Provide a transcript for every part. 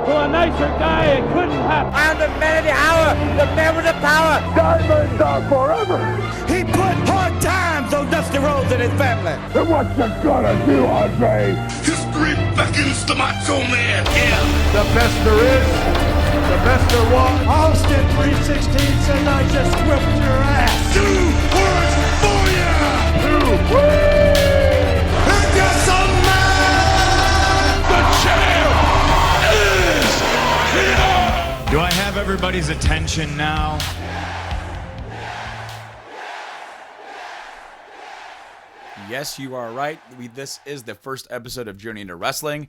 To a nicer guy, it couldn't happen. I am the man of the hour, the man with the power. Diamonds are forever. He put hard times on Dusty Rhodes and his family. And what you gonna do, Andre? History beckons the Macho Man. Yeah. The best there is, the best there was. Austin 316 says I just whipped your ass. 2 words for ya. 2 wins. And yes, man. The champ is here. Do I have everybody's attention now? Yes, you are right. This is the first episode of Journey into Wrestling,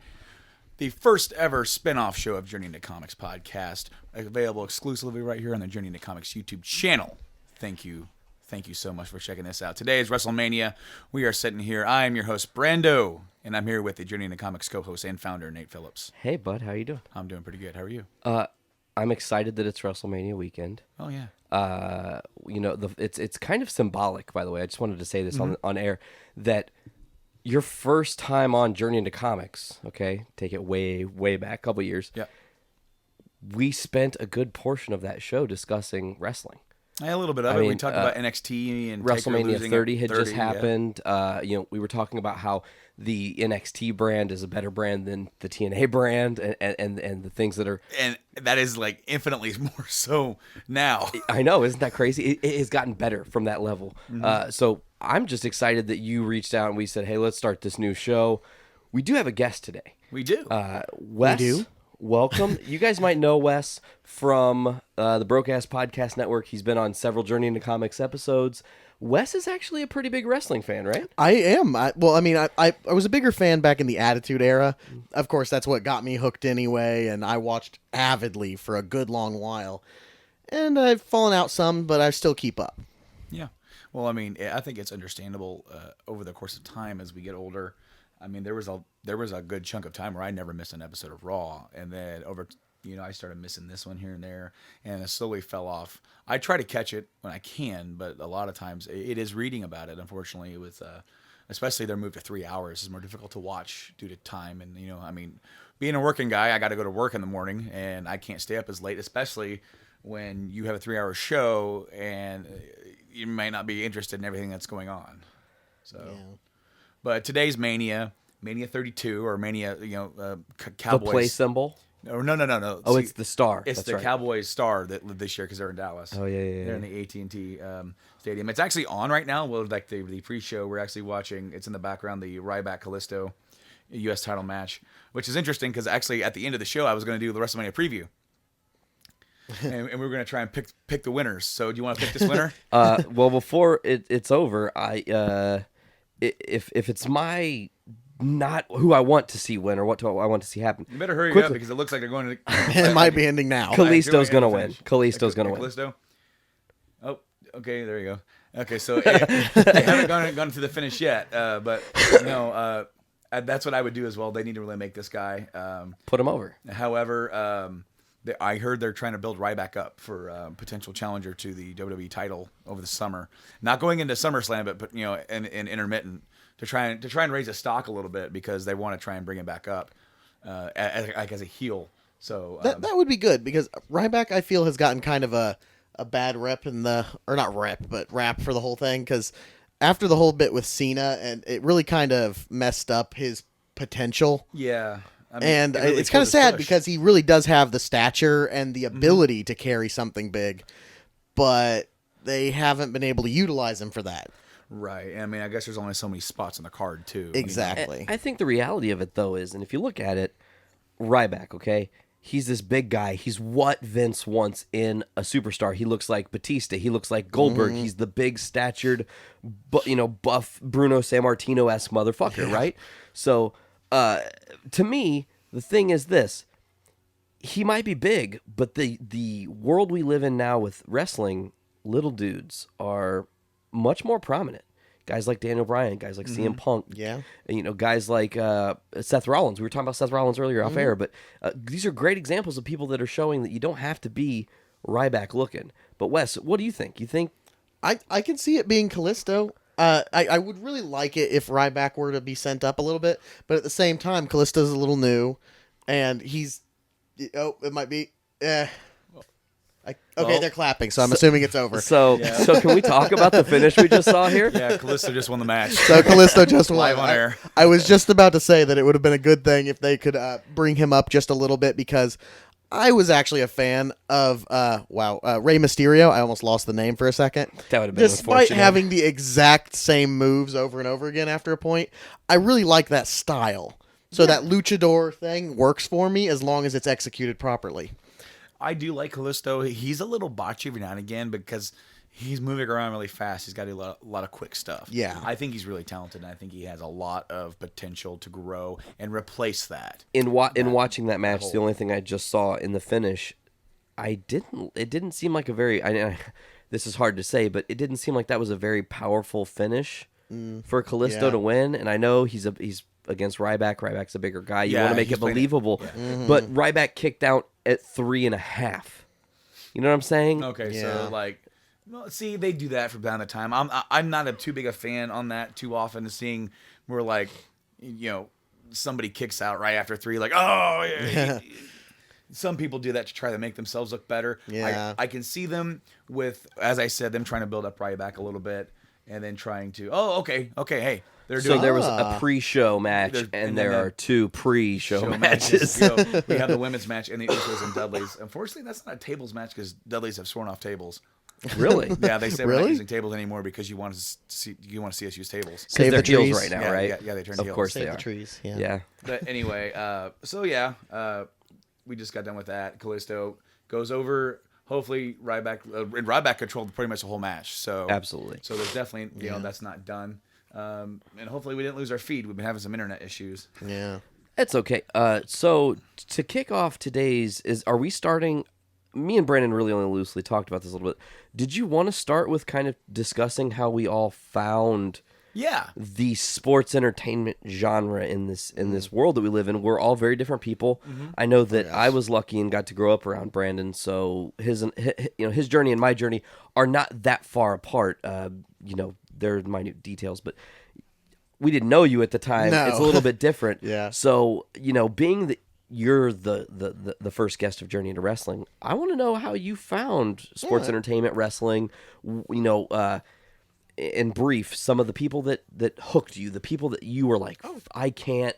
the first ever spin-off show of Journey into Comics podcast, available exclusively right here on the Journey into Comics YouTube channel. Thank you. Thank you so much for checking this out. Today is Wrestlemania. We are sitting here. I am your host, Brando, and I'm here with the Journey into Comics co-host and founder, Nate Phillips. Hey, bud. How you doing? I'm doing pretty good. How are you? I'm excited that it's WrestleMania weekend. Oh, yeah. It's kind of symbolic, by the way. I just wanted to say this on air, that your first time on Journey into Comics, okay, take it way, way back, a couple years. Yeah. We spent a good portion of that show discussing wrestling. A little bit of it. We talked about NXT and WrestleMania 30 had just yeah. happened. We were talking about how the NXT brand is a better brand than the TNA brand, and the things that are, and that is like infinitely more so now. I know, isn't that crazy? It has gotten better from that level. So I'm just excited that you reached out and we said, hey, let's start this new show. We do have a guest today. We do. Wes, we do. Welcome. You guys might know Wes from the Broadcast Podcast Network. He's been on several Journey into Comics episodes. Wes is actually a pretty big wrestling fan, right? I am. I was a bigger fan back in the Attitude Era. Of course, that's what got me hooked anyway, and I watched avidly for a good long while. And I've fallen out some, but I still keep up. Yeah. Well, I mean, I think it's understandable over the course of time as we get older. I mean, there was a good chunk of time where I never missed an episode of Raw, and then I started missing this one here and there, and it slowly fell off. I try to catch it when I can, but a lot of times it is reading about it. Unfortunately, with especially their move to 3 hours is more difficult to watch due to time, and being a working guy, I got to go to work in the morning, and I can't stay up as late, especially when you have a 3-hour show and you might not be interested in everything that's going on. So. Yeah. But today's Mania 32, or Mania, Cowboys. The play symbol? No. Oh, it's the star. It's the Cowboys star this year because they're in Dallas. Oh, yeah. They're in the AT&T Stadium. It's actually on right now. Well, like the pre-show, we're actually watching. It's in the background, the Ryback-Kalisto U.S. title match, which is interesting because actually at the end of the show, I was going to do the WrestleMania preview. and we were going to try and pick the winners. So do you want to pick this winner? Well, before it's over, if it's not who I want to see win or what I want to see happen. You better hurry up because it looks like they're going to... It might be ending now. Kalisto's going to win. Kalisto's going to win. Kalisto? Oh, okay, there you go. Okay, so they haven't gone to the finish yet, but that's what I would do as well. They need to really make this guy... put him over. However, I heard they're trying to build Ryback up for potential challenger to the WWE title over the summer. Not going into SummerSlam, but in intermittent to try and raise a stock a little bit because they want to try and bring him back up as a heel. So that would be good because Ryback, I feel, has gotten kind of a bad rep rap for the whole thing because after the whole bit with Cena, and it really kind of messed up his potential. Yeah. I mean, and it really it's kind of sad because he really does have the stature and the ability to carry something big, but they haven't been able to utilize him for that. Right. I mean, I guess there's only so many spots on the card, too. Exactly. I think the reality of it, though, is, and if you look at it, Ryback, okay, he's this big guy. He's what Vince wants in a superstar. He looks like Batista. He looks like Goldberg. He's the big statured, buff Bruno Sammartino-esque motherfucker, right? So... to me, the thing is this: he might be big, but the world we live in now with wrestling, little dudes are much more prominent. Guys like Daniel Bryan, guys like CM Punk, and, guys like Seth Rollins. We were talking about Seth Rollins earlier off air, but these are great examples of people that are showing that you don't have to be Ryback looking. But Wes, what do you think? You think I can see it being Kalisto. I would really like it if Ryback were to be sent up a little bit, but at the same time, Kalisto's a little new, and he's Oh, it might be. They're clapping, so I'm assuming it's over. So can we talk about the finish we just saw here? Yeah, Kalisto just won the match. So Kalisto just won. Live on air. I was just about to say that it would have been a good thing if they could bring him up just a little bit, because I was actually a fan of Rey Mysterio. I almost lost the name for a second. That would have been Despite unfortunate. having the exact same moves over and over again after a point, I really like that style. So that luchador thing works for me as long as it's executed properly. I do like Kalisto. He's a little botchy every now and again because he's moving around really fast. He's got to do a lot of quick stuff. Yeah. I think he's really talented, and I think he has a lot of potential to grow and replace that. In watching that match, the only thing I just saw in the finish, it didn't seem like a very, this is hard to say, but it didn't seem like that was a very powerful finish for Kalisto to win. And I know he's against Ryback. Ryback's a bigger guy. You want to make it believable. But Ryback kicked out at 3.5. You know what I'm saying? Okay, so well, see, they do that from time to time. I'm not too big a fan on that too often, seeing where somebody kicks out right after 3, like, oh yeah. Some people do that to try to make themselves look better. Yeah. I can see them with, as I said, them trying to build up Ryback a little bit and then trying to, hey, they're doing. So there was a pre-show match, and there are 2 pre-show matches. We have the women's match and the Usos and Dudleys. Unfortunately, that's not a tables match because Dudleys have sworn off tables. Really? Yeah, they say we're not Really? using tables anymore because you want to see us use tables. Save they're the trees. heels right now, right? Yeah, they turned Of heels. course Save they the are. trees. Yeah. But anyway, we just got done with that. Kalisto goes over. Hopefully, Ryback controlled pretty much the whole match. So Absolutely. So there's definitely that's not done. And hopefully we didn't lose our feed. We've been having some internet issues. Yeah. It's okay. So to kick off today's are we starting? Me and Brandon really only loosely talked about this a little bit. Did you want to start with kind of discussing how we all found the sports entertainment genre in this world that we live in? We're all very different people. I know that I was lucky and got to grow up around Brandon, so his journey and my journey are not that far apart. There are minute details, but we didn't know you at the time. No. It's a little bit different. Yeah. So, being that you're the first guest of Journey into Wrestling, I want to know how you found sports entertainment, wrestling, in brief, some of the people that hooked you, the people that you were like, I can't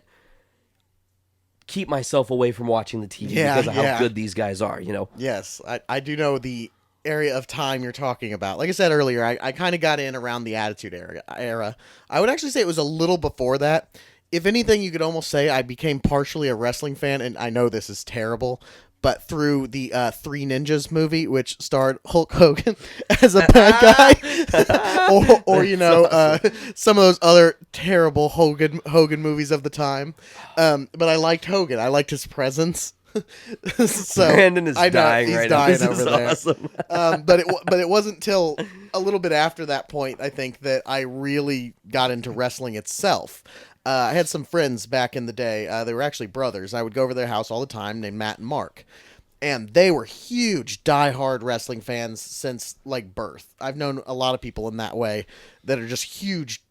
keep myself away from watching the TV because of how good these guys are, Yes, I do know the area of time you're talking about. Like I said earlier, I kind of got in around the Attitude Era. I would actually say it was a little before that. If anything, you could almost say I became partially a wrestling fan, and I know this is terrible, but through the Three Ninjas movie, which starred Hulk Hogan as a bad guy, or some of those other terrible Hogan movies of the time. But I liked Hogan. I liked his presence. So Brandon is dying he's right dying now. This over is there. awesome. But it wasn't until a little bit after that point, I think, that I really got into wrestling itself. I had some friends back in the day. They were actually brothers. I would go over their house all the time, named Matt and Mark. And they were huge, diehard wrestling fans since, birth. I've known a lot of people in that way that are just huge,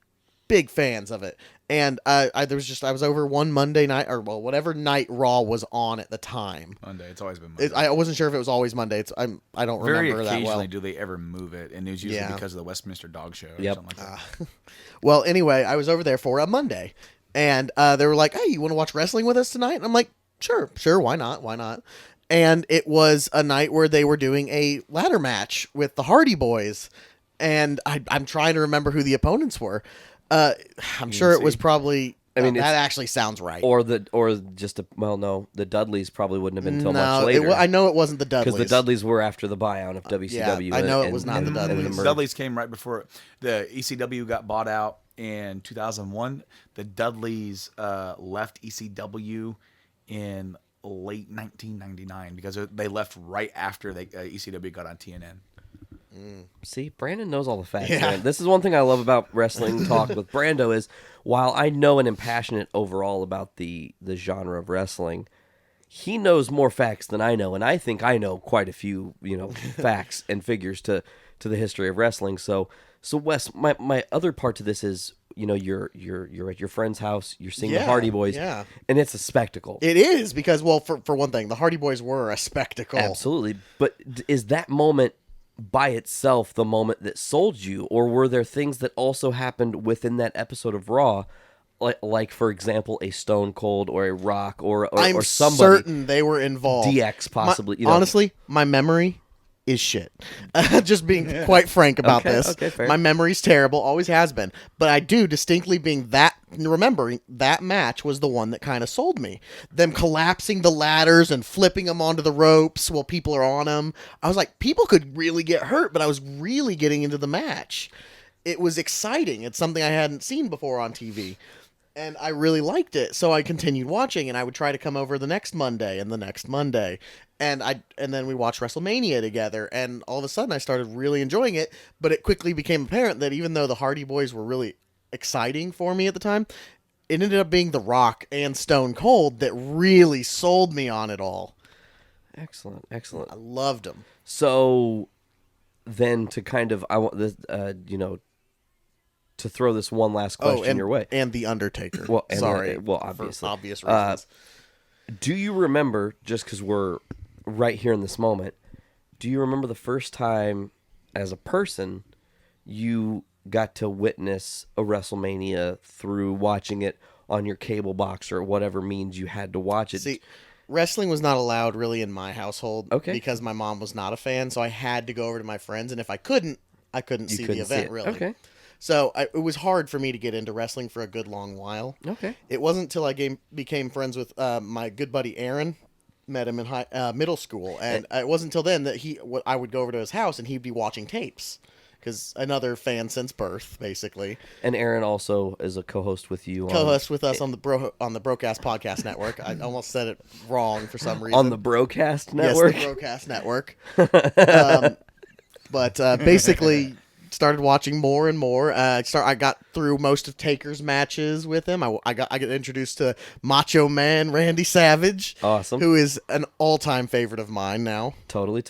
big fans of it. And I was over one Monday night, or whatever night Raw was on at the time. Monday. It's always been Monday. I wasn't sure if it was always Monday. I don't Very remember that well. occasionally do they ever move it, and it was usually because of the Westminster Dog Show or something like that. Well, anyway, I was over there for a Monday, and they were like, "Hey, you want to watch wrestling with us tonight?" And I'm like, "Sure, why not?" And it was a night where they were doing a ladder match with the Hardy Boys, and I'm trying to remember who the opponents were. I'm sure it was probably. That actually sounds right. The Dudleys probably wouldn't have been until much later. I know it wasn't the Dudleys. Because the Dudleys were after the buyout of WCW. I know it was not the Dudleys. The Dudleys came right before the ECW got bought out in 2001. The Dudleys left ECW in late 1999 because they left right after ECW got on TNN. See, Brandon knows all the facts, man. This is one thing I love about wrestling talk with Brando is, while I know and am passionate overall about the genre of wrestling, he knows more facts than I know, and I think I know quite a few, facts and figures to the history of wrestling. So Wes, my other part to this is, you're at your friend's house, you're seeing the Yeah, Hardy Boys, yeah. and it's a spectacle. It is because, well, for one thing, the Hardy Boys were a spectacle. Absolutely. But is that moment by itself the moment that sold you, or were there things that also happened within that episode of Raw, like for example, a Stone Cold or a Rock or I'm somebody certain they were involved. DX possibly? Honestly, my memory is shit. Just being quite frank about Okay, this. okay, fair. My memory's terrible, always has been. But I do distinctly remembering that match was the one that kind of sold me. Them collapsing the ladders and flipping them onto the ropes while people are on them. I was like, people could really get hurt, but I was really getting into the match. It was exciting. It's something I hadn't seen before on TV. And I really liked it, so I continued watching, and I would try to come over the next Monday and the next Monday, and then we watched WrestleMania together, and all of a sudden I started really enjoying it. But it quickly became apparent that even though the Hardy Boys were really exciting for me at the time, it ended up being The Rock and Stone Cold that really sold me on it all. Excellent. I loved them. So then to kind of, I want this, to throw this one last question your way. And The Undertaker. Well, Sorry. obviously. For obvious reasons. Do you remember, just because we're right here in this moment, do you remember the first time as a person you got to witness a WrestleMania through watching it on your cable box or whatever means you had to watch it? See, wrestling was not allowed really in my household because my mom was not a fan, so I had to go over to my friends, and if I couldn't see the event, really. Okay. So it was hard for me to get into wrestling for a good long while. Okay. It wasn't until I became friends with my good buddy Aaron, met him in middle school, and it wasn't until then that I would go over to his house and he'd be watching tapes, because another fan since birth, basically. And Aaron also is a co-host with you. Co-host with us on the Broadcast Podcast Network. I almost said it wrong for some reason. On the Broadcast Network? Yes, the Broadcast Network. But basically started watching more and more. I got through most of Taker's matches with him. I got introduced to Macho Man Randy Savage. Awesome. Who is an all-time favorite of mine now. Totally.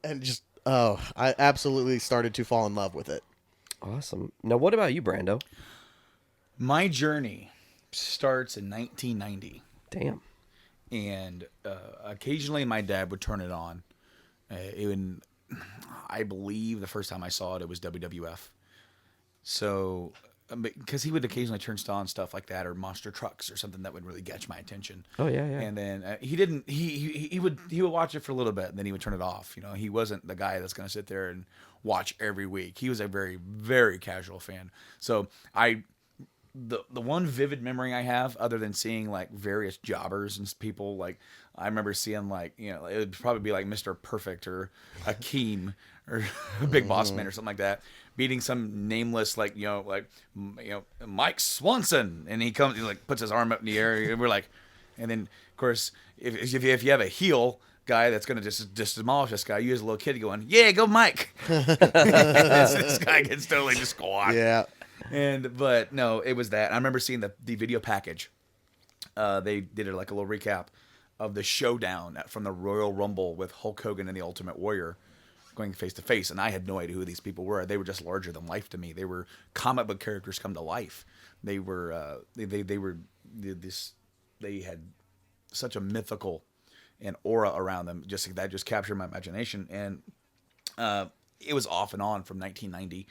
And just, I absolutely started to fall in love with it. Awesome. Now, what about you, Brando? My journey starts in 1990. Damn. And occasionally my dad would turn it on. Even I believe the first time I saw it, it was WWF. So, because he would occasionally turn on stuff like that, or monster trucks, or something that would really catch my attention. Oh yeah. And then he would watch it for a little bit, and then he would turn it off. He wasn't the guy that's going to sit there and watch every week. He was a very, very casual fan. So the one vivid memory I have, other than seeing like various jobbers and people, like I remember seeing it would probably be like Mr. Perfect or Akeem or Big Boss Man or something like that, beating some nameless Mike Swanson, and he comes, he puts his arm up in the air, and we're like, and then of course if you have a heel guy that's gonna just demolish this guy, you as a little kid going, yeah, go Mike. this guy gets totally just squashed. Yeah. But no, it was that. I remember seeing the video package. They did it like a little recap of the showdown from the Royal Rumble with Hulk Hogan and the Ultimate Warrior going face to face, and I had no idea who these people were. They were just larger than life to me. They were comic book characters come to life. They were they had such a mythical and aura around them. That just captured my imagination, and it was off and on from 1990.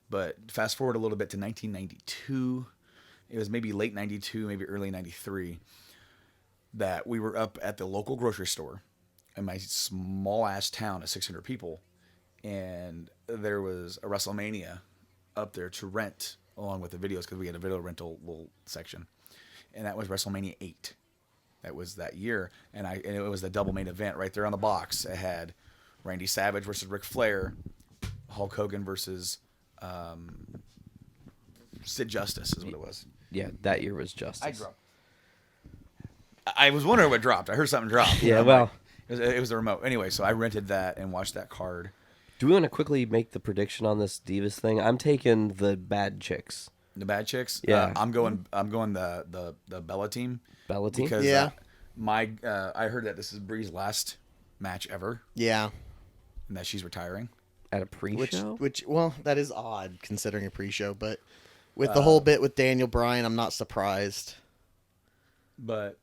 But fast forward a little bit to 1992, it was maybe late 92, maybe early 93, that we were up at the local grocery store in my small-ass town of 600 people, and there was a WrestleMania up there to rent along with the videos, because we had a video rental little section, and that was WrestleMania 8. That was that year, and it was the double main event right there on the box. It had Randy Savage versus Ric Flair, Hulk Hogan versus Sid Justice is what it was. Yeah, that year was Justice. I was wondering what dropped. I heard something drop. Yeah, well. It was the remote. Anyway, so I rented that and watched that card. Do we want to quickly make the prediction on this Divas thing? I'm taking the bad chicks. The bad chicks? Yeah. I'm going the Bella team. Bella team? Because yeah. I heard that this is Brie's last match ever. Yeah. And that she's retiring. At a pre-show? Which well, that is odd considering a pre-show, but With the whole bit with Daniel Bryan, I'm not surprised. But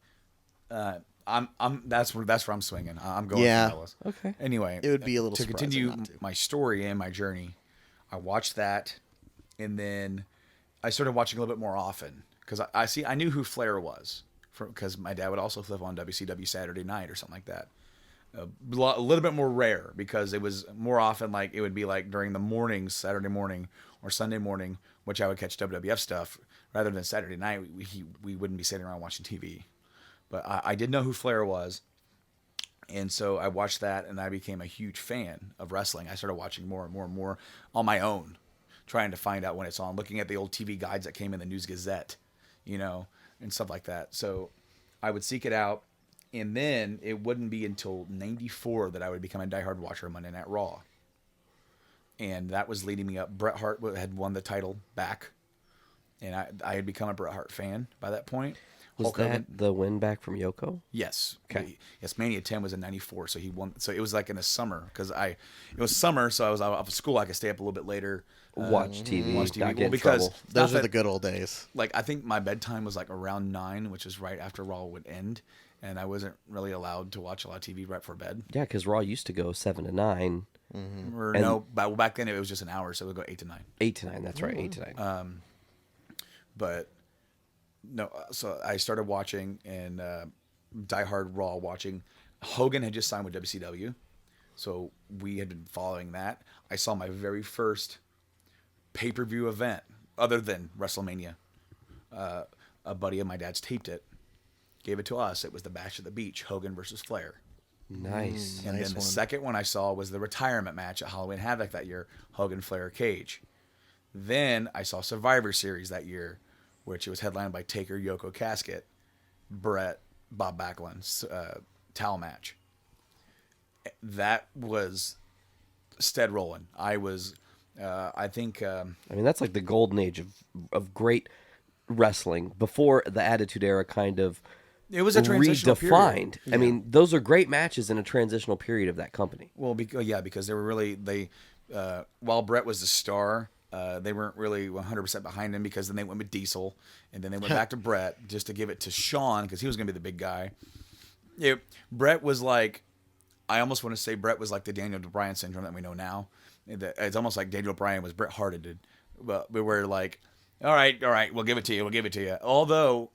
that's where I'm swinging. I'm going Yeah. for Ellis. Okay. Anyway, It would be a little to surprising continue not to. my story and my journey. I watched that, and then I started watching a little bit more often because I knew who Flair was because my dad would also flip on WCW Saturday Night or something like that. A little bit more rare because it was more often like it would be like during the mornings, Saturday morning or Sunday morning, which I would catch WWF stuff rather than Saturday night. We wouldn't be sitting around watching TV. But I did know who Flair was, and so I watched that, and I became a huge fan of wrestling. I started watching more and more and more on my own, trying to find out when it's on, looking at the old TV guides that came in the News Gazette, and stuff like that. So I would seek it out, and then it wouldn't be until '94 that I would become a diehard watcher of Monday Night Raw. And that was leading me up. Bret Hart had won the title back, and I had become a Bret Hart fan by that point. Was that the win back from Yoko? Yes. Okay. Yes, Mania 10 was in '94, so he won. So it was like in the summer because it was summer, so I was out of school. I could stay up a little bit later, Watch TV, watch TV. not get in because trouble. Those are the good old days. like I think my bedtime was like around 9, which is right after Raw would end, and I wasn't really allowed to watch a lot of TV right before bed. Yeah, because Raw used to go 7 to 9. Or no, back then it was just an hour, so it would go 8 to 9. 8 to 9, that's right, 8 to 9. But no, so I started watching and Die Hard Raw watching. Hogan had just signed with WCW, so we had been following that. I saw my very first pay-per-view event other than WrestleMania. A buddy of my dad's taped it, gave it to us. It was the Bash at the Beach, Hogan versus Flair. Nice. And then the second one I saw was the retirement match at Halloween Havoc that year, Hogan, Flair, Cage. Then I saw Survivor Series that year, which it was headlined by Taker, Yoko, Casket, Brett, Bob Backlund's towel match. That was stead rolling. I was, I think... I mean, that's like the golden age of great wrestling before the Attitude Era kind of it was a transitional redefined. period. I mean, those are great matches in a transitional period of that company. Well, because they were really... while Brett was the star... they weren't really 100% behind him because then they went with Diesel, and then they went back to Brett just to give it to Shawn because he was going to be the big guy. Brett was like, I almost want to say Brett was like the Daniel Bryan syndrome that we know now. It's almost like Daniel Bryan was Bret Harted, but we were like, all right, we'll give it to you. Although,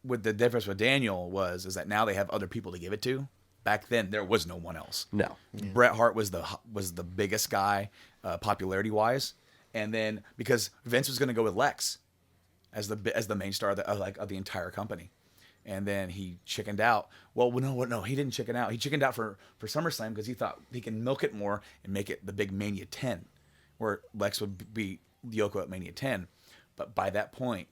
what the difference with Daniel is that now they have other people to give it to. Back then, there was no one else. No, Bret Hart was the biggest guy, popularity wise. And then because Vince was going to go with Lex as the main star of the entire company, and then he chickened out. Well, no, he didn't chicken out. He chickened out for SummerSlam because he thought he can milk it more and make it the big Mania 10, where Lex would beat Yoko at Mania 10. But by that point,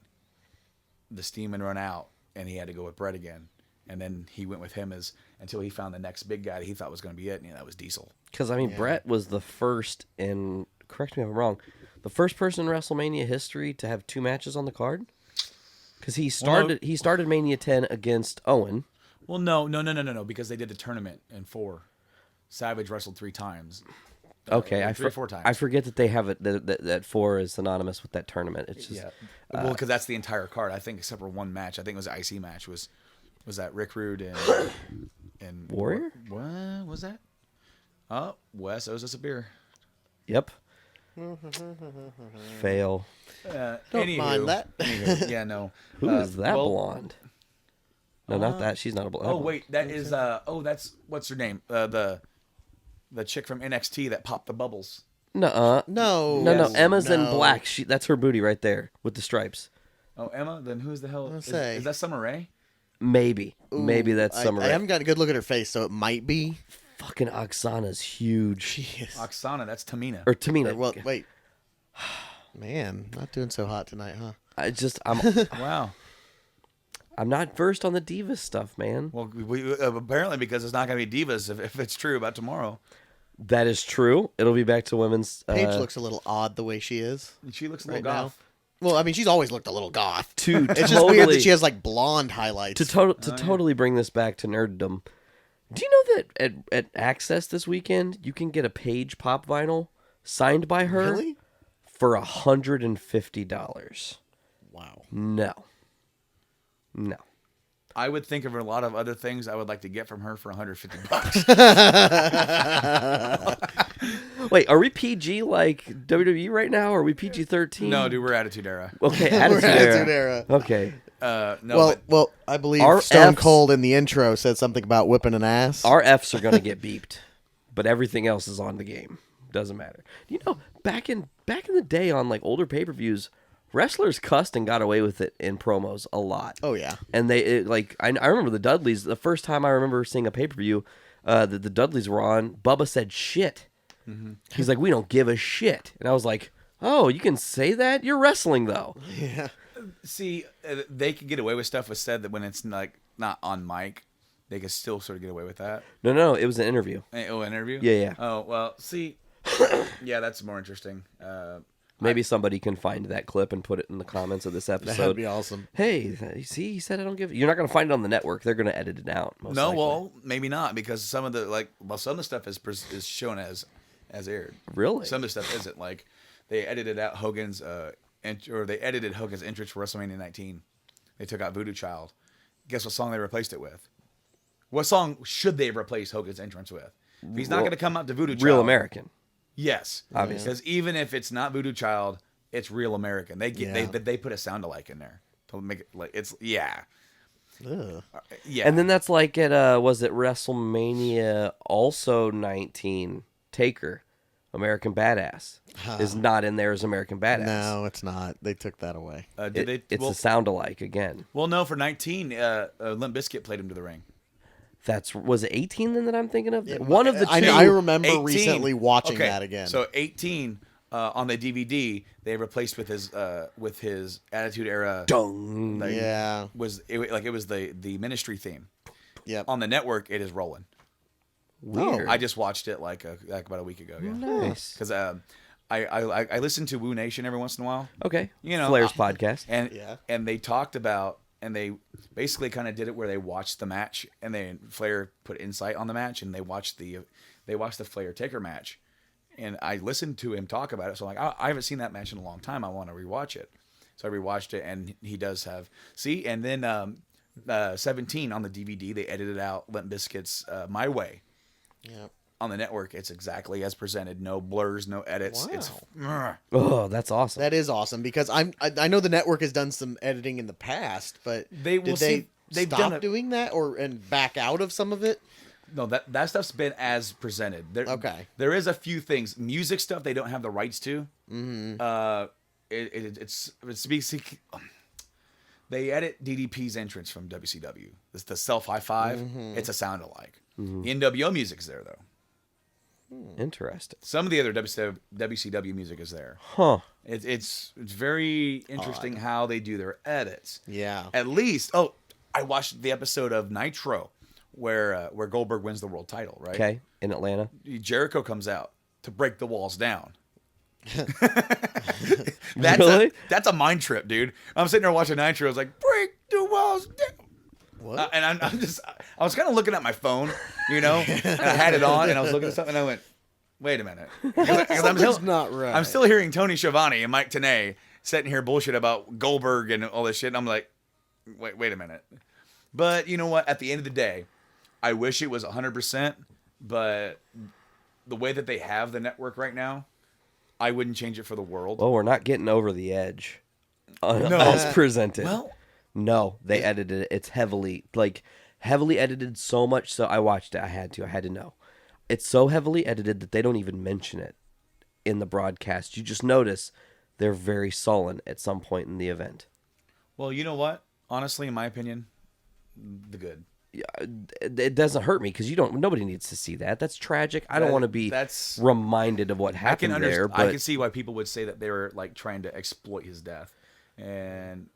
the steam had run out, and he had to go with Brett again. And then he went with him until he found the next big guy that he thought was going to be it, and that was Diesel. because I mean, Brett was the first in. Correct me if I'm wrong. The first person in WrestleMania history to have 2 matches on the card, because he started Mania 10 against Owen. Well, no, because they did the tournament in 4. Savage wrestled 3 times. Okay, 3 or 4 times. I forget that they have it that 4 is synonymous with that tournament. It's just well, because that's the entire card. I think except for one match. I think it was an IC match. Was that Rick Rude and Warrior? What was that? Oh, Wes owes us a beer. Yep. Fail. Don't mind that. Yeah, no. Who is that blonde? No, not that. She's not a blonde. Oh wait, that is that's what's her name? The chick from NXT that popped the bubbles. No. No. Emma's in No. black. That's her booty right there with the stripes. Oh, Emma. Then who's the hell? Is say. that Summer Rae? Maybe that's Summer I Rae. haven't got a good look at her face, so it might be. Fucking Oksana's huge. She is. Oksana. That's Tamina. Or Tamina. Well, wait. Man, not doing so hot tonight, huh? I'm Wow. I'm not versed on the Divas stuff, man. Well, we apparently because it's not going to be Divas if it's true about tomorrow. That is true. It'll be back to women's. Paige looks a little odd the way she is. She looks a right little now. goth. Well, I mean, she's always looked a little goth. It's just weird that she has like blonde highlights. Totally bring this back to nerddom. Do you know that at Access this weekend you can get a Paige pop vinyl signed by her Really? for $150? Wow. No. I would think of a lot of other things I would like to get from her for $150. Wait, are we PG like WWE right now? Or are we PG-13? No, dude, we're Attitude Era. Okay, Attitude Attitude Era. Era. Okay. No, Well, I believe Our Stone Fs- Cold in the intro said something about whipping an ass. Our Fs are gonna get beeped, but everything else is on the game. Doesn't matter. You know, back in the day on like older pay-per-views, wrestlers cussed and got away with it in promos a lot. Oh yeah. And I remember the Dudleys. The first time I remember seeing a pay-per-view that the Dudleys were on, Bubba said shit. Mm-hmm. He's like, we don't give a shit, and I was like, oh, you can say that? You're wrestling though. Yeah. see, they could get away with stuff was said that when it's like not on mic, they could still sort of get away with that. No, it was an interview. Oh, interview? Yeah. Oh, well, see, yeah, that's more interesting. Maybe somebody can find that clip and put it in the comments of this episode. That'd be awesome. Hey, see, he said I don't give. You're not going to find it on the network. They're going to edit it out. Most likely. Well, maybe not because some of the some of the stuff is shown as aired. Really? Some of the stuff isn't. Like they edited out Hogan's they edited Hogan's entrance for WrestleMania 19. They took out Voodoo Child. Guess what song they replaced it with? What song should they replace Hogan's entrance with? If he's not going to come out to Voodoo Child. Real American. Yes, obviously. Because even if it's not Voodoo Child, it's Real American. They they put a sound alike in there to make it like it's yeah. Yeah. And then that's like at was it WrestleMania also 19 Taker, American Badass is not in there as American Badass. No, it's not. They took that away. It's a sound alike again. Well, no, for 19, Limp Bizkit played him to the ring. Was it 18 then that I'm thinking of? One of the two. I remember 18. recently watching Okay, that again. So 18 on the DVD they replaced with his Attitude Era. Dung. Yeah. It was the Ministry theme. Yep. On the network it is rolling. Weird. I just watched it like about a week ago. Yeah. Nice. Because I listen to Woo Nation every once in a while. Okay. You know, Flair's podcast. And they talked about. And they basically kind of did it where they watched the match, and then Flair put insight on the match, and they watched the Flair Taker match, and I listened to him talk about it. So I'm like, I haven't seen that match in a long time. I want to rewatch it. So I rewatched it, and he does have and then 17 on the DVD they edited out Limp Bizkit's My Way. Yeah. On the network, it's exactly as presented. No blurs, no edits. Wow. Oh, that's awesome. That is awesome because I know the network has done some editing in the past, but they've stop doing that and back out of some of it? No, that stuff's been as presented. Okay. There is a few things, music stuff they don't have the rights to. Mm-hmm. It's they edit DDP's entrance from WCW. It's the self high five. Mm-hmm. It's a sound alike. Mm-hmm. The NWO music's there though. Interesting. Some of the other WCW music is there. Huh. It's very interesting how they do their edits. Yeah. At least, I watched the episode of Nitro where Goldberg wins the world title, right? Okay, in Atlanta. Jericho comes out to break the walls down. Really? That's a mind trip, dude. I'm sitting there watching Nitro. I was like, break the walls down. What? And I was kind of looking at my phone, you know, and I had it on, and I was looking at something, and I went, wait a minute. Something's not right. I'm still hearing Tony Schiavone and Mike Tenay sitting here bullshit about Goldberg and all this shit, and I'm like, wait a minute. But you know what? At the end of the day, I wish it was 100%, but the way that they have the network right now, I wouldn't change it for the world. Well, we're not getting over the edge. As presented. Well, no, they edited it. It's heavily edited so much so I watched it. I had to know. It's so heavily edited that they don't even mention it in the broadcast. You just notice they're very sullen at some point in the event. Well, you know what? Honestly, in my opinion, the good. It doesn't hurt me because nobody needs to see that. That's tragic. I don't want to be reminded of what happened there. But I can see why people would say that they were like trying to exploit his death. And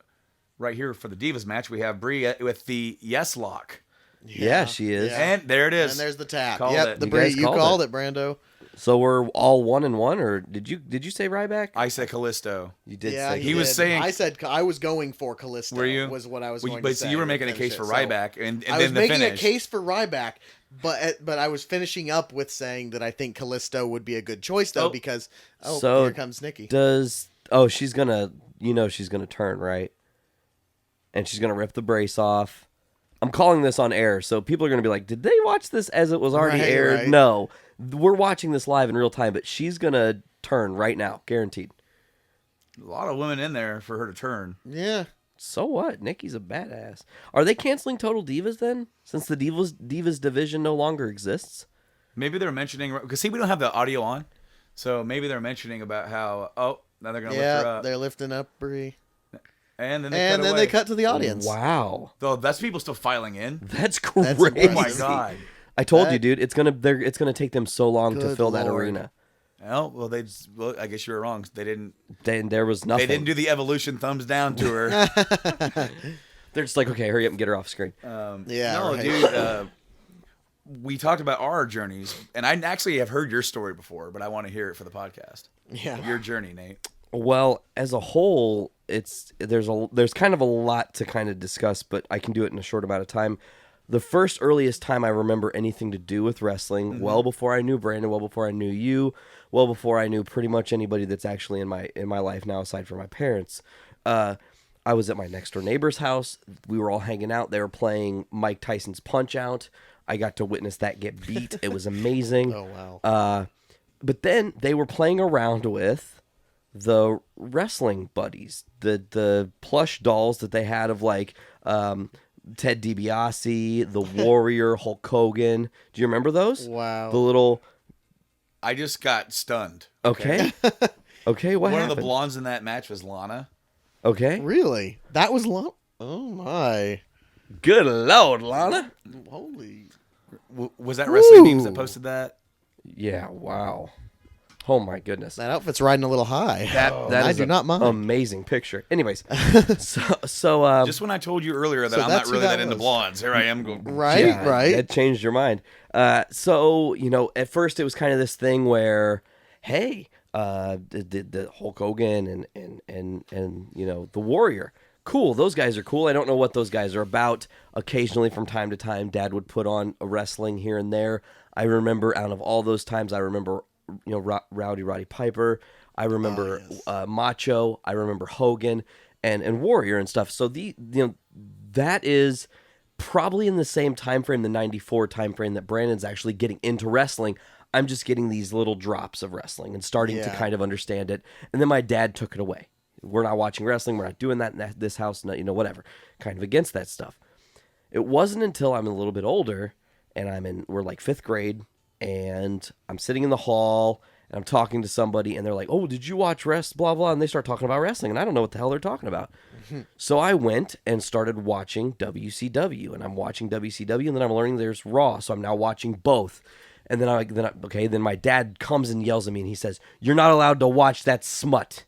right here for the Divas match, we have Brie with the Yes Lock. Yeah, she is. Yeah. And there it is. And there's the tap. Called yep, it. the You Brie, guys you called called it. it, Brando. So we're all 1-1, or did you say Ryback? I said Callisto. You did Yeah, say he was saying. I was going for Callisto. Were you? Was what I was going to But say. you were making a case for Ryback, and I then was the making finish. a case for Ryback, but I was finishing up with saying that I think Callisto would be a good choice though because so here comes Nikki. She's gonna she's gonna turn, right? And she's gonna rip the brace off. I'm calling this on air, so people are gonna be like, "Did they watch this as it was already aired?" Right. No, we're watching this live in real time, but she's gonna turn right now, guaranteed. A lot of women in there for her to turn. Yeah. So what? Nikki's a badass. Are they canceling Total Divas then? Since the Divas division no longer exists? Maybe they're mentioning, because see, we don't have the audio on, so maybe they're mentioning about how, now they're gonna lift her up, They're lifting up Brie. and then they cut to the audience. Wow, Though that's people still filing in. that's crazy. impressive. Oh my god. I told you, dude. It's gonna take them so long to Good fill that Lord. arena. Well, I guess you were wrong. They didn't. There was nothing. They didn't do the Evolution thumbs down to her. They're just like, okay, hurry up and get her off screen. Yeah. No, right. dude. We talked about our journeys, and I actually have heard your story before, but I want to hear it for the podcast. Yeah. Your journey, Nate. Well, as a whole, there's kind of a lot to kind of discuss, but I can do it in a short amount of time. The first earliest time I remember anything to do with wrestling, well before I knew Brandon, well before I knew you, well before I knew pretty much anybody that's actually in my life now, aside from my parents. I was at my next door neighbor's house. We were all hanging out. They were playing Mike Tyson's Punch Out. I got to witness that get beat. It was amazing. Oh, wow. But then they were playing around with the wrestling buddies, the plush dolls that they had of like Ted DiBiase, the Warrior, Hulk Hogan. Do you remember those? Wow. The little. I just got stunned. Okay. Okay. What One happened? of the blondes in that match was Lana. Okay. Really? That was long. Oh, my. Good Lord, Lana. Holy. Was that Wrestling Memes that posted that? Yeah. Wow. Oh my goodness. That outfit's riding a little high. That I is do an not mind. amazing picture. Anyways, so Just when I told you earlier that so I'm not that's who really that that into was. blondes, here I am going. Right, yeah, right. That changed your mind. So at first it was kind of this thing where, hey, the Hulk Hogan and the Warrior, cool. Those guys are cool. I don't know what those guys are about. Occasionally, from time to time, Dad would put on a wrestling here and there. I remember out of all those times, I remember Roddy Piper. I remember Macho. I remember Hogan and Warrior and stuff. So that is probably in the same time frame, the 94 time frame that Brandon's actually getting into wrestling. I'm just getting these little drops of wrestling and starting to kind of understand it. And then my dad took it away. We're not watching wrestling. We're not doing that in this house. Whatever. Kind of against that stuff. It wasn't until I'm a little bit older and we're like 5th grade and I'm sitting in the hall and I'm talking to somebody and they're like, "Oh, did you watch blah, blah." And they start talking about wrestling and I don't know what the hell they're talking about. So I went and started watching WCW and I'm watching WCW and then I'm learning there's Raw. So I'm now watching both. And then my dad comes and yells at me and he says, "You're not allowed to watch that smut.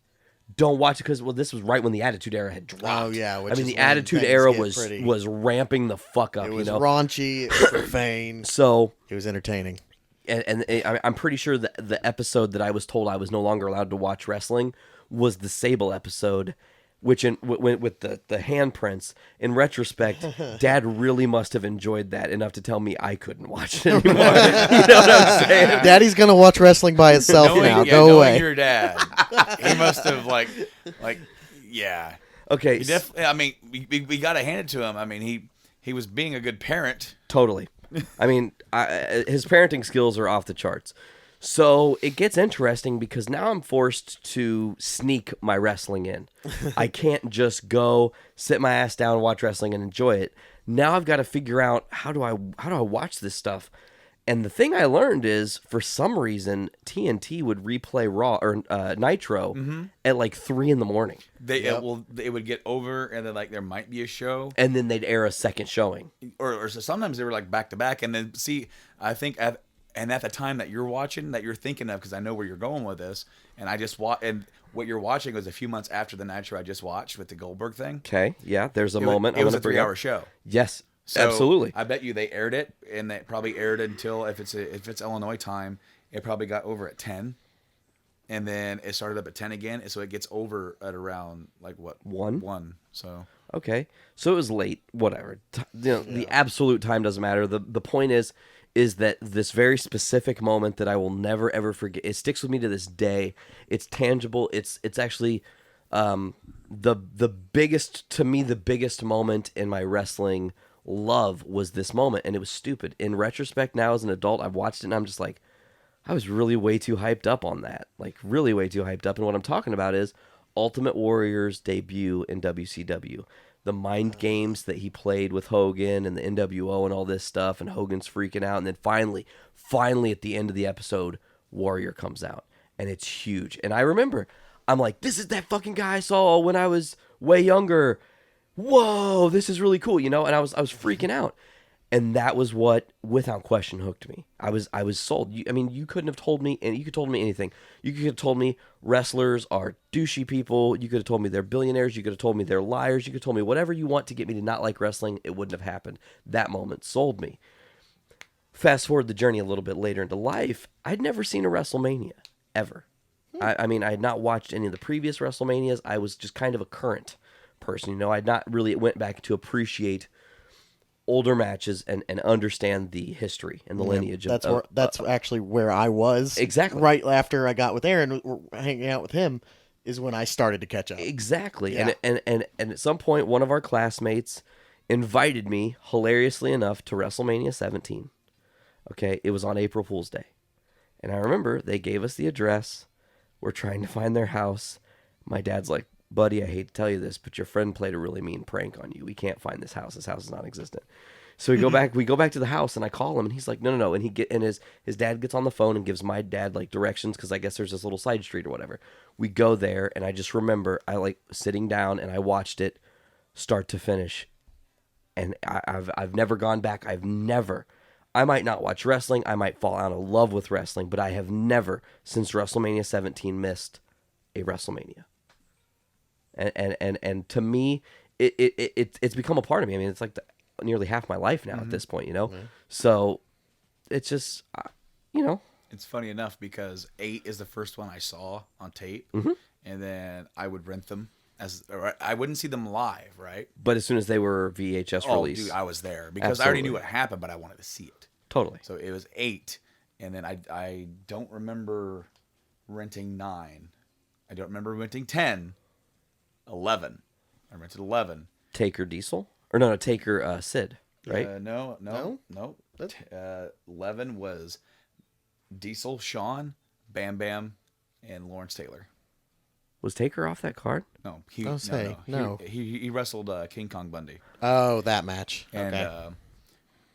Don't watch it," because this was right when the Attitude Era had dropped. Oh, yeah. I mean, the Attitude Era was ramping the fuck up. It was raunchy. It was profane. So it was entertaining. And I'm pretty sure that the episode that I was told I was no longer allowed to watch wrestling was the Sable episode, which with the handprints. In retrospect, Dad really must have enjoyed that enough to tell me I couldn't watch it anymore. You know what I'm saying? Daddy's gonna watch wrestling by itself now. Go knowing away. your dad, he must have yeah. Okay. He definitely. I mean, we got to hand it to him. I mean, he was being a good parent. Totally. I mean, his parenting skills are off the charts. So it gets interesting because now I'm forced to sneak my wrestling in. I can't just go sit my ass down, watch wrestling, and enjoy it. Now I've got to figure out how do I watch this stuff. And the thing I learned is, for some reason, TNT would replay Raw or Nitro at like 3 a.m. It would get over, and then there might be a show, and then they'd air a second showing, or sometimes they were back to back, and then I think at the time that you're watching, that you're thinking of, because I know where you're going with this, and I just and what you're watching was a few months after the Nitro I just watched with the Goldberg thing. Okay, yeah, there's a moment. It was a 3-hour show. Yes. So absolutely. I bet you they aired it, and they probably aired it until if it's Illinois time, it probably got over at 10, and then it started up at 10 again, so it gets over at around 1. So okay, so it was late. Whatever. The absolute time doesn't matter. The point is that this very specific moment that I will never ever forget. It sticks with me to this day. It's tangible. It's actually The biggest, to me, the biggest moment in my wrestling love was this moment, and it was stupid. In retrospect, now as an adult, I've watched it, and I'm just like, I was really way too hyped up on that. Like, really way too hyped up. And what I'm talking about is Ultimate Warrior's debut in WCW. The mind games that he played with Hogan and the NWO and all this stuff, and Hogan's freaking out. And then finally at the end of the episode, Warrior comes out, and it's huge. And I remember, I'm like, this is that fucking guy I saw when I was way younger. Whoa, this is really cool, And I was freaking out. And that was what, without question, hooked me. I was sold. You couldn't have told me, and you could have told me anything. You could have told me wrestlers are douchey people. You could have told me they're billionaires. You could have told me they're liars. You could have told me whatever you want to get me to not like wrestling. It wouldn't have happened. That moment sold me. Fast forward the journey a little bit later into life, I'd never seen a WrestleMania, ever. I had not watched any of the previous WrestleManias. I was just kind of a current person. I'd not really went back to appreciate older matches and understand the history and the lineage. That's actually where I was. Exactly. Right after I got with Aaron, hanging out with him, is when I started to catch up. Exactly. Yeah. And at some point, one of our classmates invited me, hilariously enough, to WrestleMania 17. Okay, it was on April Fool's Day. And I remember they gave us the address. We're trying to find their house. My dad's like, buddy, I hate to tell you this, but your friend played a really mean prank on you. We can't find this house. This house is non-existent. So we go back to the house, and I call him, and he's like, no. And his dad gets on the phone and gives my dad like directions, because I guess there's this little side street or whatever. We go there, and I just remember I like sitting down, and I watched it start to finish. And I've never gone back. I might not watch wrestling. I might fall out of love with wrestling, but I have never, since WrestleMania 17, missed a WrestleMania. And to me, it's become a part of me. I mean, it's like nearly half my life now at this point, Mm-hmm. So it's just, It's funny enough because 8 is the first one I saw on tape, and then I would rent them I wouldn't see them live, right? But as soon as they were VHS release, dude, I was there because I already knew what happened, but I wanted to see it. Totally. So it was 8, and then I don't remember renting 9. I don't remember renting 10. 11. I rented 11. Taker Diesel? Or no, Taker Sid, right? No. 11 was Diesel, Shawn, Bam Bam, and Lawrence Taylor. Was Taker off that card? No. No. He wrestled King Kong Bundy. Oh, that match. And okay.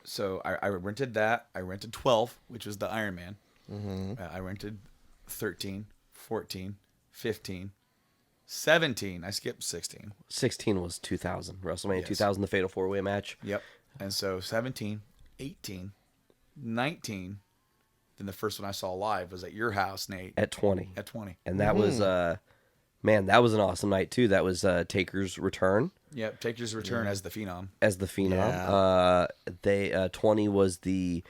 So I rented that. I rented 12, which was the Iron Man. Mm-hmm. I rented 13, 14, 15, 17. I skipped 16. 16 was 2000. WrestleMania Yes. 2000, the Fatal 4-Way match. Yep. And so 17, 18, 19. Then the first one I saw live was at your house, Nate. At 20. At 20. And that was, man, that was an awesome night, too. That was Taker's return. Yep, Taker's return as the Phenom. As the Phenom. Yeah. 20 was the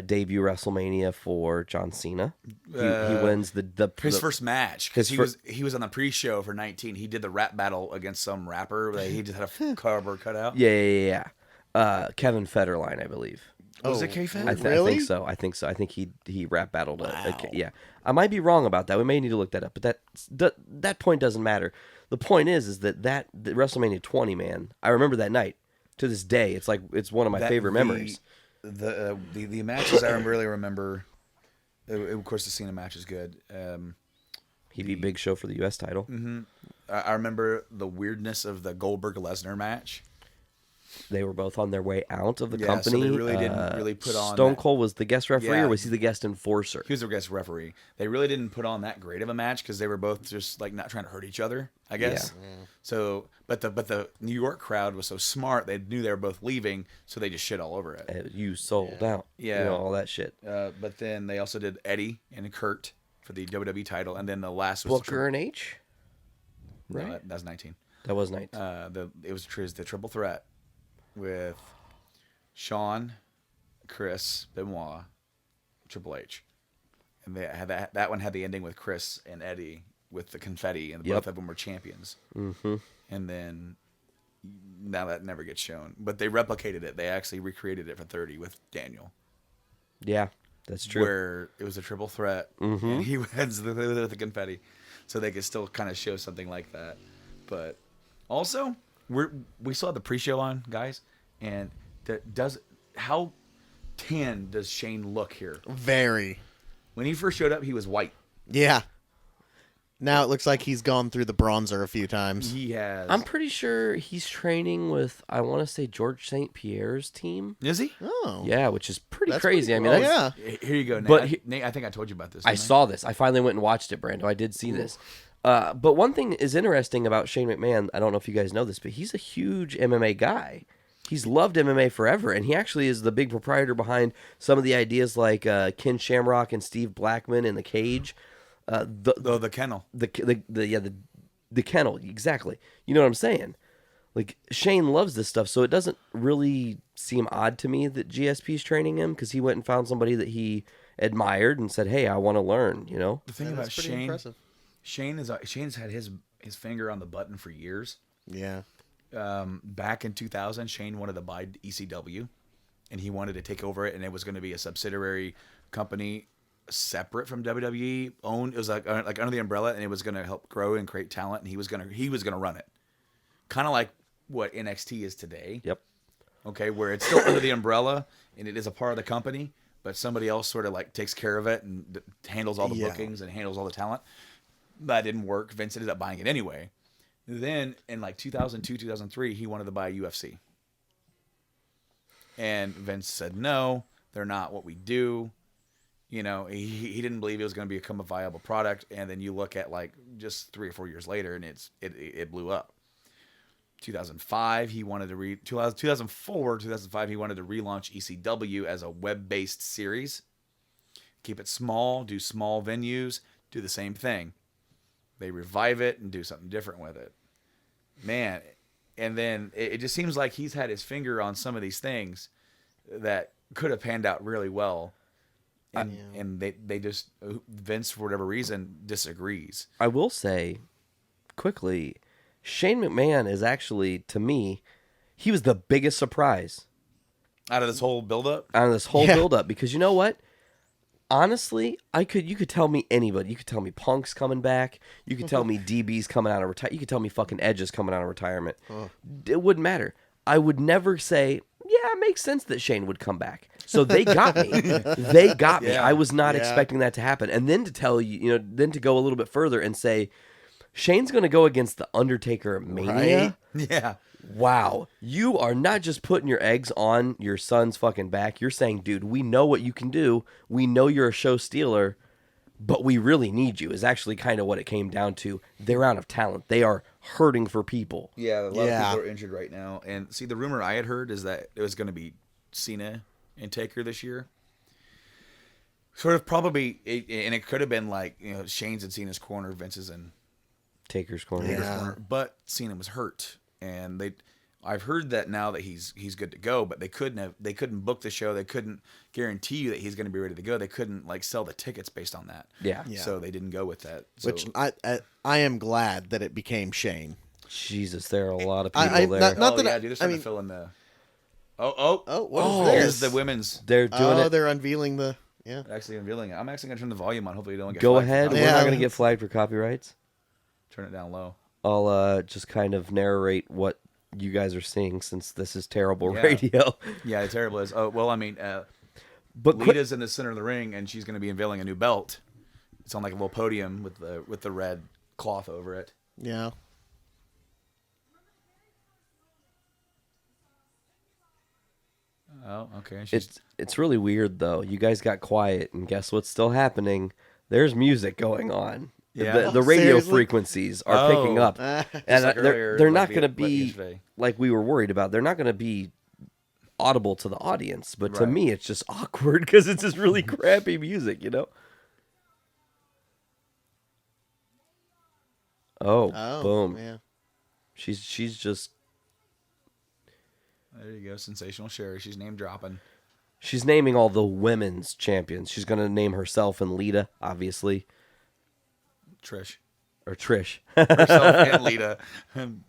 debut WrestleMania for John Cena. He wins his first match, because he was on the pre-show for 19. He did the rap battle against some rapper that he just had a cardboard cut out. Yeah. Kevin Federline, I believe. Was it K-Fed? Really? I think so. I think he rap battled. Yeah. I might be wrong about that. We may need to look that up, but that point doesn't matter. The point is that the WrestleMania 20, man, I remember that night to this day. It's like it's one of my favorite memories. The matches I really remember. Of course, the Cena match is good. He beat Big Show for the U.S. title. Mm-hmm. I remember the weirdness of the Goldberg-Lesnar match. They were both on their way out of the company. So they really didn't really put on. Stone Cold was the guest referee, or was he the guest enforcer? He was the guest referee. They really didn't put on that great of a match because they were both just like not trying to hurt each other, I guess. Yeah. So, but the New York crowd was so smart; they knew they were both leaving, so they just shit all over it. You sold out. Yeah, all that shit. But then they also did Eddie and Kurt for the WWE title, and then the last was Booker and H. Right, no, that was 19. That was 19. It was the triple threat with Shawn, Chris, Benoit, Triple H, and they had that one had the ending with Chris and Eddie with the confetti, and both of them were champions. Mm-hmm. And then now that never gets shown, but they replicated it. They actually recreated it for 30 with Daniel. Yeah, that's true. Where it was a triple threat, and he wins with the confetti. so they could still kind of show something like that. But also, we still have the pre-show on, guys, and how tan does Shane look here? Very. When he first showed up, he was white. Yeah. Now it looks like he's gone through the bronzer a few times. He has. I'm pretty sure he's training with, I want to say, George St. Pierre's team. Is he? Oh. Yeah, which is pretty That's crazy. pretty I mean, cool. that's, Here you go, Nate. But Nate, I think I told you about this. I didn't saw this. I finally went and watched it, Brando. I did see this. But one thing is interesting about Shane McMahon, I don't know if you guys know this, but he's a huge MMA guy. He's loved MMA forever, and he actually is the big proprietor behind some of the ideas like Ken Shamrock and Steve Blackman in the cage. the kennel. The kennel, exactly. You know what I'm saying? Like, Shane loves this stuff, so it doesn't really seem odd to me that GSP's training him, because he went and found somebody that he admired and said, hey, I want to learn, you know? The thing Yeah, about that's pretty Shane, impressive. Shane's had his finger on the button for years. Yeah. Back in 2000, Shane wanted to buy ECW, and he wanted to take over it, and it was going to be a subsidiary company separate from WWE. Owned, it was like under the umbrella, and it was going to help grow and create talent, and he was going to run it, kind of like what NXT is today. Yep. Okay, where it's still under the umbrella and it is a part of the company, but somebody else sort of like takes care of it and handles all the bookings and handles all the talent. That didn't work. Vince ended up buying it anyway. Then in like 2002, 2003, he wanted to buy UFC. And Vince said, no, they're not what we do. You know, he didn't believe it was going to become a viable product. And then you look at like just 3 or 4 years later, and it blew up. 2005, he wanted to 2004, 2005, he wanted to relaunch ECW as a web-based series. Keep it small, do small venues, do the same thing. They revive it and do something different with it. Man, and then it just seems like he's had his finger on some of these things that could have panned out really well. And they just, Vince, for whatever reason, disagrees. I will say, quickly, Shane McMahon is actually, to me, he was the biggest surprise Out of this whole buildup? out of this whole buildup, because you know what? Honestly, you could tell me anybody. You could tell me Punk's coming back. You could tell me DB's coming out of retirement. You could tell me fucking Edge is coming out of retirement. It wouldn't matter. I would never say, yeah, it makes sense that Shane would come back. So they got me. They got me. Yeah. I was not expecting that to happen. And then to tell you, then to go a little bit further and say, Shane's going to go against the Undertaker Mania. Right? Yeah. Wow. You are not just putting your eggs on your son's fucking back. You're saying, dude, we know what you can do. We know you're a show stealer, but we really need you, is actually kind of what it came down to. They're out of talent. They are hurting for people. Yeah, a lot of people are injured right now. And see, the rumor I had heard is that it was going to be Cena and Taker this year. Sort of probably, and it could have been like, Shane's in Cena's corner, Vince's in Taker's corner. Taker's corner. But Cena was hurt. And I've heard that now that he's good to go, but they couldn't book the show. They couldn't guarantee you that he's going to be ready to go. They couldn't like sell the tickets based on that. Yeah. So they didn't go with that. So, Which I am glad that it became Shane. Jesus, there are a lot of people there. not that yeah, I- dude, they're I starting mean- to fill in the. What is There's this? the women's They're doing it. They're unveiling the actually unveiling it. I'm actually gonna turn the volume on. Hopefully, you don't get Go flagged for ahead. copyright. We're Yeah. not going to get flagged for copyrights. Turn it down low. I'll just kind of narrate what you guys are seeing, since this is terrible Yeah. radio. Yeah, it terrible is. Oh well, I mean, But Lita's in the center of the ring, and she's gonna be unveiling a new belt. It's on like a little podium with the red cloth over it. Yeah. Oh, okay. It's really weird though. You guys got quiet, and guess what's still happening? There's music going on. Yeah. The radio Seriously? frequencies are picking up, and like earlier, they're like not the- going to like be yesterday. like we were worried about. They're not going to be audible to the audience, but to Right. me, it's just awkward because it's just really crappy music, Oh, boom! Yeah. She's just There you go, sensational Sherry. She's name dropping. she's naming all the women's champions. She's going to name herself and Lita, obviously, Trish. or Trish. Herself and Lita. I'm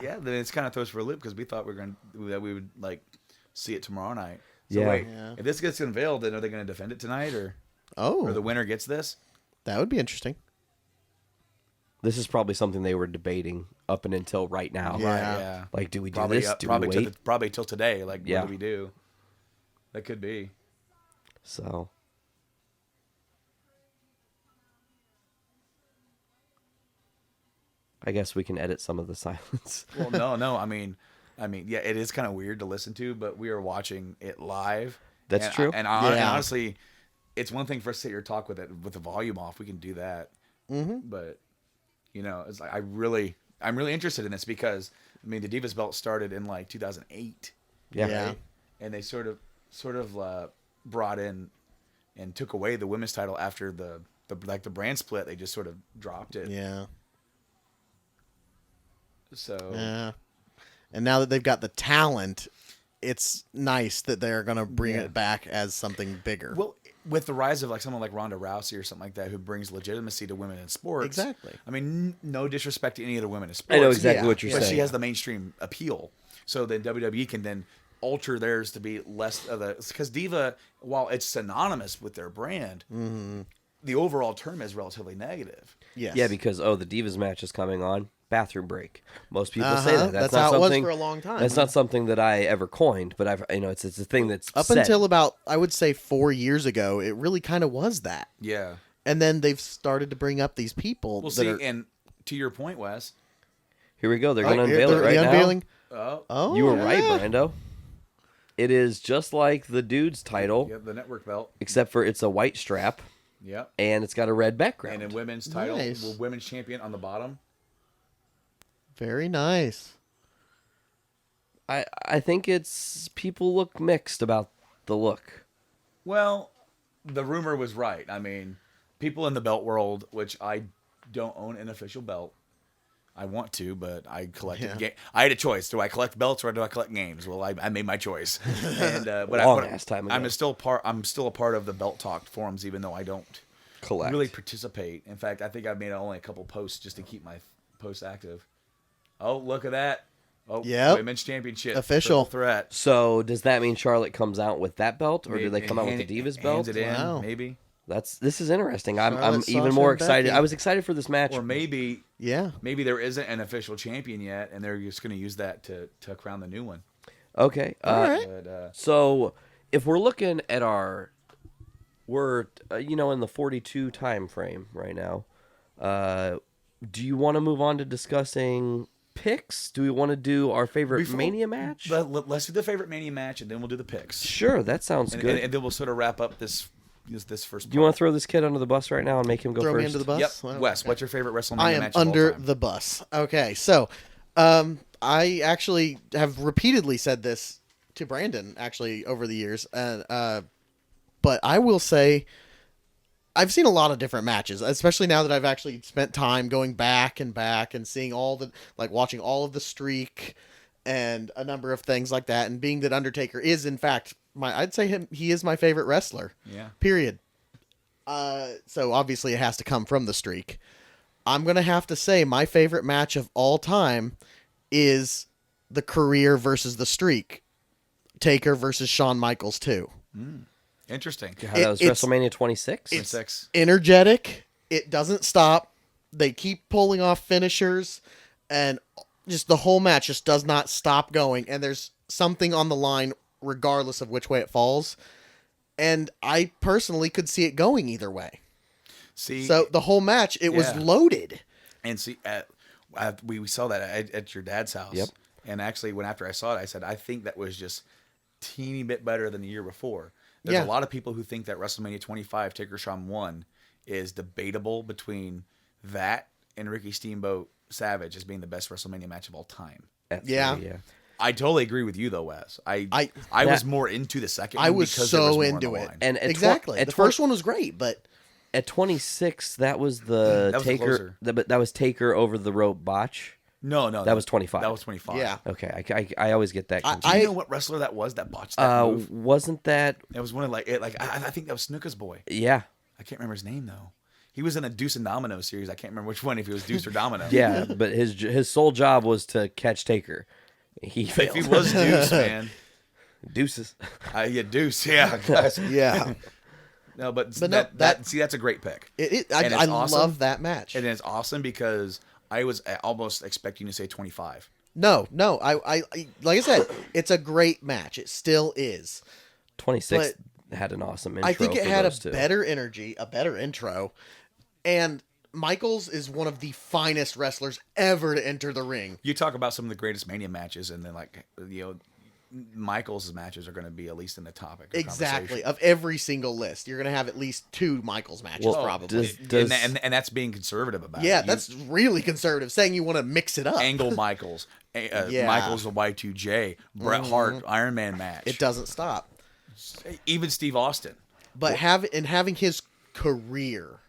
Yeah, then it's kind of throws for a loop because we thought that we would like see it tomorrow night. So Yeah. wait, Yeah. if this gets unveiled, then are they going to defend it tonight, or Oh. the winner gets this? That would be interesting. This is probably something they were debating up and until right now. Yeah. Right, yeah. Like, do we do Probably, this? Do probably, we wait? probably till today. Like, Yeah. what do we do? That could be. So, I guess we can edit some of the silence. Well, no. I mean, yeah, it is kind of weird to listen to, but we are watching it live. That's And true. And Yeah. honestly, it's one thing for us to sit here and talk with it with the volume off. We can do that. Mm-hmm. But it's like I'm really interested in this because the Divas belt started in like 2008. Yeah. Right? And they sort of brought in and took away the women's title after the brand split. They just sort of dropped it. Yeah. So Yeah. And now that they've got the talent, it's nice that they're going to bring it back as something bigger. well, with the rise of like someone like Ronda Rousey or something like that, who brings legitimacy to women in sports. Exactly. I mean, no disrespect to any of the women in sports. I know exactly Yeah. what you're But saying. she has the mainstream appeal. So then WWE can then alter theirs to be less of the, because Diva, while it's synonymous with their brand, the overall term is relatively negative. Yes. Yeah, because the Divas match is coming on. Bathroom break. Most people say that. That's not how it was something, for a long time. That's not something that I ever coined, but it's a thing that's Up said. until about, I would say 4 years ago, it really kind of was that. Yeah. And then they've started to bring up these people. Well, that see, are, and to your point, Wes. Here we go. They're Oh, going to unveil they're it right unveiling. Oh, Oh, now. You were right, yeah. Brando. It is just like the dude's title, yep, the network belt. except for it's a white strap Yep. and it's got a red background. And in women's title, Nice. women's champion on the bottom. Very nice. I think it's people look mixed about the look. Well, the rumor was right. I mean, people in the belt world, which I don't own an official belt. I want to, but I collected. I had a choice: do I collect belts or do I collect games? Well, I made my choice. And but Long-ass time ago. I'm still a part of the Belt Talk forums, even though I don't Collect. really participate. In fact, I think I've made only a couple posts just to keep my posts active. Oh, look at that! Oh, Yep. women's championship Official. triple threat. So does that mean Charlotte comes out with that belt, or do they come out with the Hand- Divas hands belt? it in, Wow. maybe. This is interesting. I'm Charlotte, even Sasha, more and excited. Becky. I was excited for this match. Or maybe Yeah. there isn't an official champion yet, and they're just going to use that to crown the new one. Okay. All right. But, So if we're looking at we're in the 42 time frame right now. Do you want to move on to discussing picks? Do we want to do our favorite Mania match? let's do the favorite Mania match, and then we'll do the picks. Sure, that sounds And, good. and then we'll sort of wrap up this first. Do you want to throw this kid under the bus right now and make him go Throw first? me under the bus? Yep. Well, Wes, okay. what's your favorite WrestleMania I am match of all under time? the bus. Okay, so I actually have repeatedly said this to Brandon actually over the years, and but I will say I've seen a lot of different matches, especially now that I've actually spent time going back and seeing watching all of the Streak and a number of things like that, and being that Undertaker is in fact I'd say he is my favorite wrestler. Yeah. Period. So obviously it has to come from the Streak. I'm going to have to say my favorite match of all time is the Career versus the Streak. Taker versus Shawn Michaels 2. Interesting. That was It's- WrestleMania 26. It's 26. energetic. It doesn't stop. They keep pulling off finishers, and just the whole match just does not stop going. And there's something on the line regardless of which way it falls. And I personally could see it going either way. See, So the whole match, it was Yeah. loaded. and see, we saw that at your dad's house. Yep. And actually, after I saw it, I said, I think that was just teeny bit better than the year before. There's Yeah. a lot of people who think that WrestleMania 25 Taker Shawn 1 is debatable between that and Ricky Steamboat Savage as being the best WrestleMania match of all time. Yeah. I totally agree with you though, Wes. I that- was more into the second I one was because there so more on into the it. line. And at Exactly. The first one was great, but At 26, that was the That was the Taker. closer. But that was Taker over the rope botch. No, That was 25. That was 25. yeah. Okay, I always get that confused. Do you know what wrestler that was that botched that move? Wasn't that? It was one of I think that was Snuka's boy. Yeah, I can't remember his name though. He was in a Deuce and Domino series. I can't remember which one, if it was Deuce or Domino. yeah. But his sole job was to catch Taker. He If failed. he was Deuce, man. Deuces. Yeah, Deuce. Yeah. guys. Yeah. No, but no, that's a great pick. I love that match. And it's awesome because I was almost expecting you to say 25. No, I like I said, it's a great match. It still is. 26 had an awesome intro. I think it for had those two. better energy, a better intro, and Michaels is one of the finest wrestlers ever to enter the ring. You talk about some of the greatest Mania matches, and then Michaels' matches are going to be at least in the topic. Exactly. Of every single list, you're going to have at least 2 Michaels matches, probably. And that's being conservative about it. Yeah, that's really conservative, saying you want to mix it up. Angle Michaels, Michaels the Y2J, Bret Hart Iron Man match. It doesn't stop. Even Steve Austin. But having his career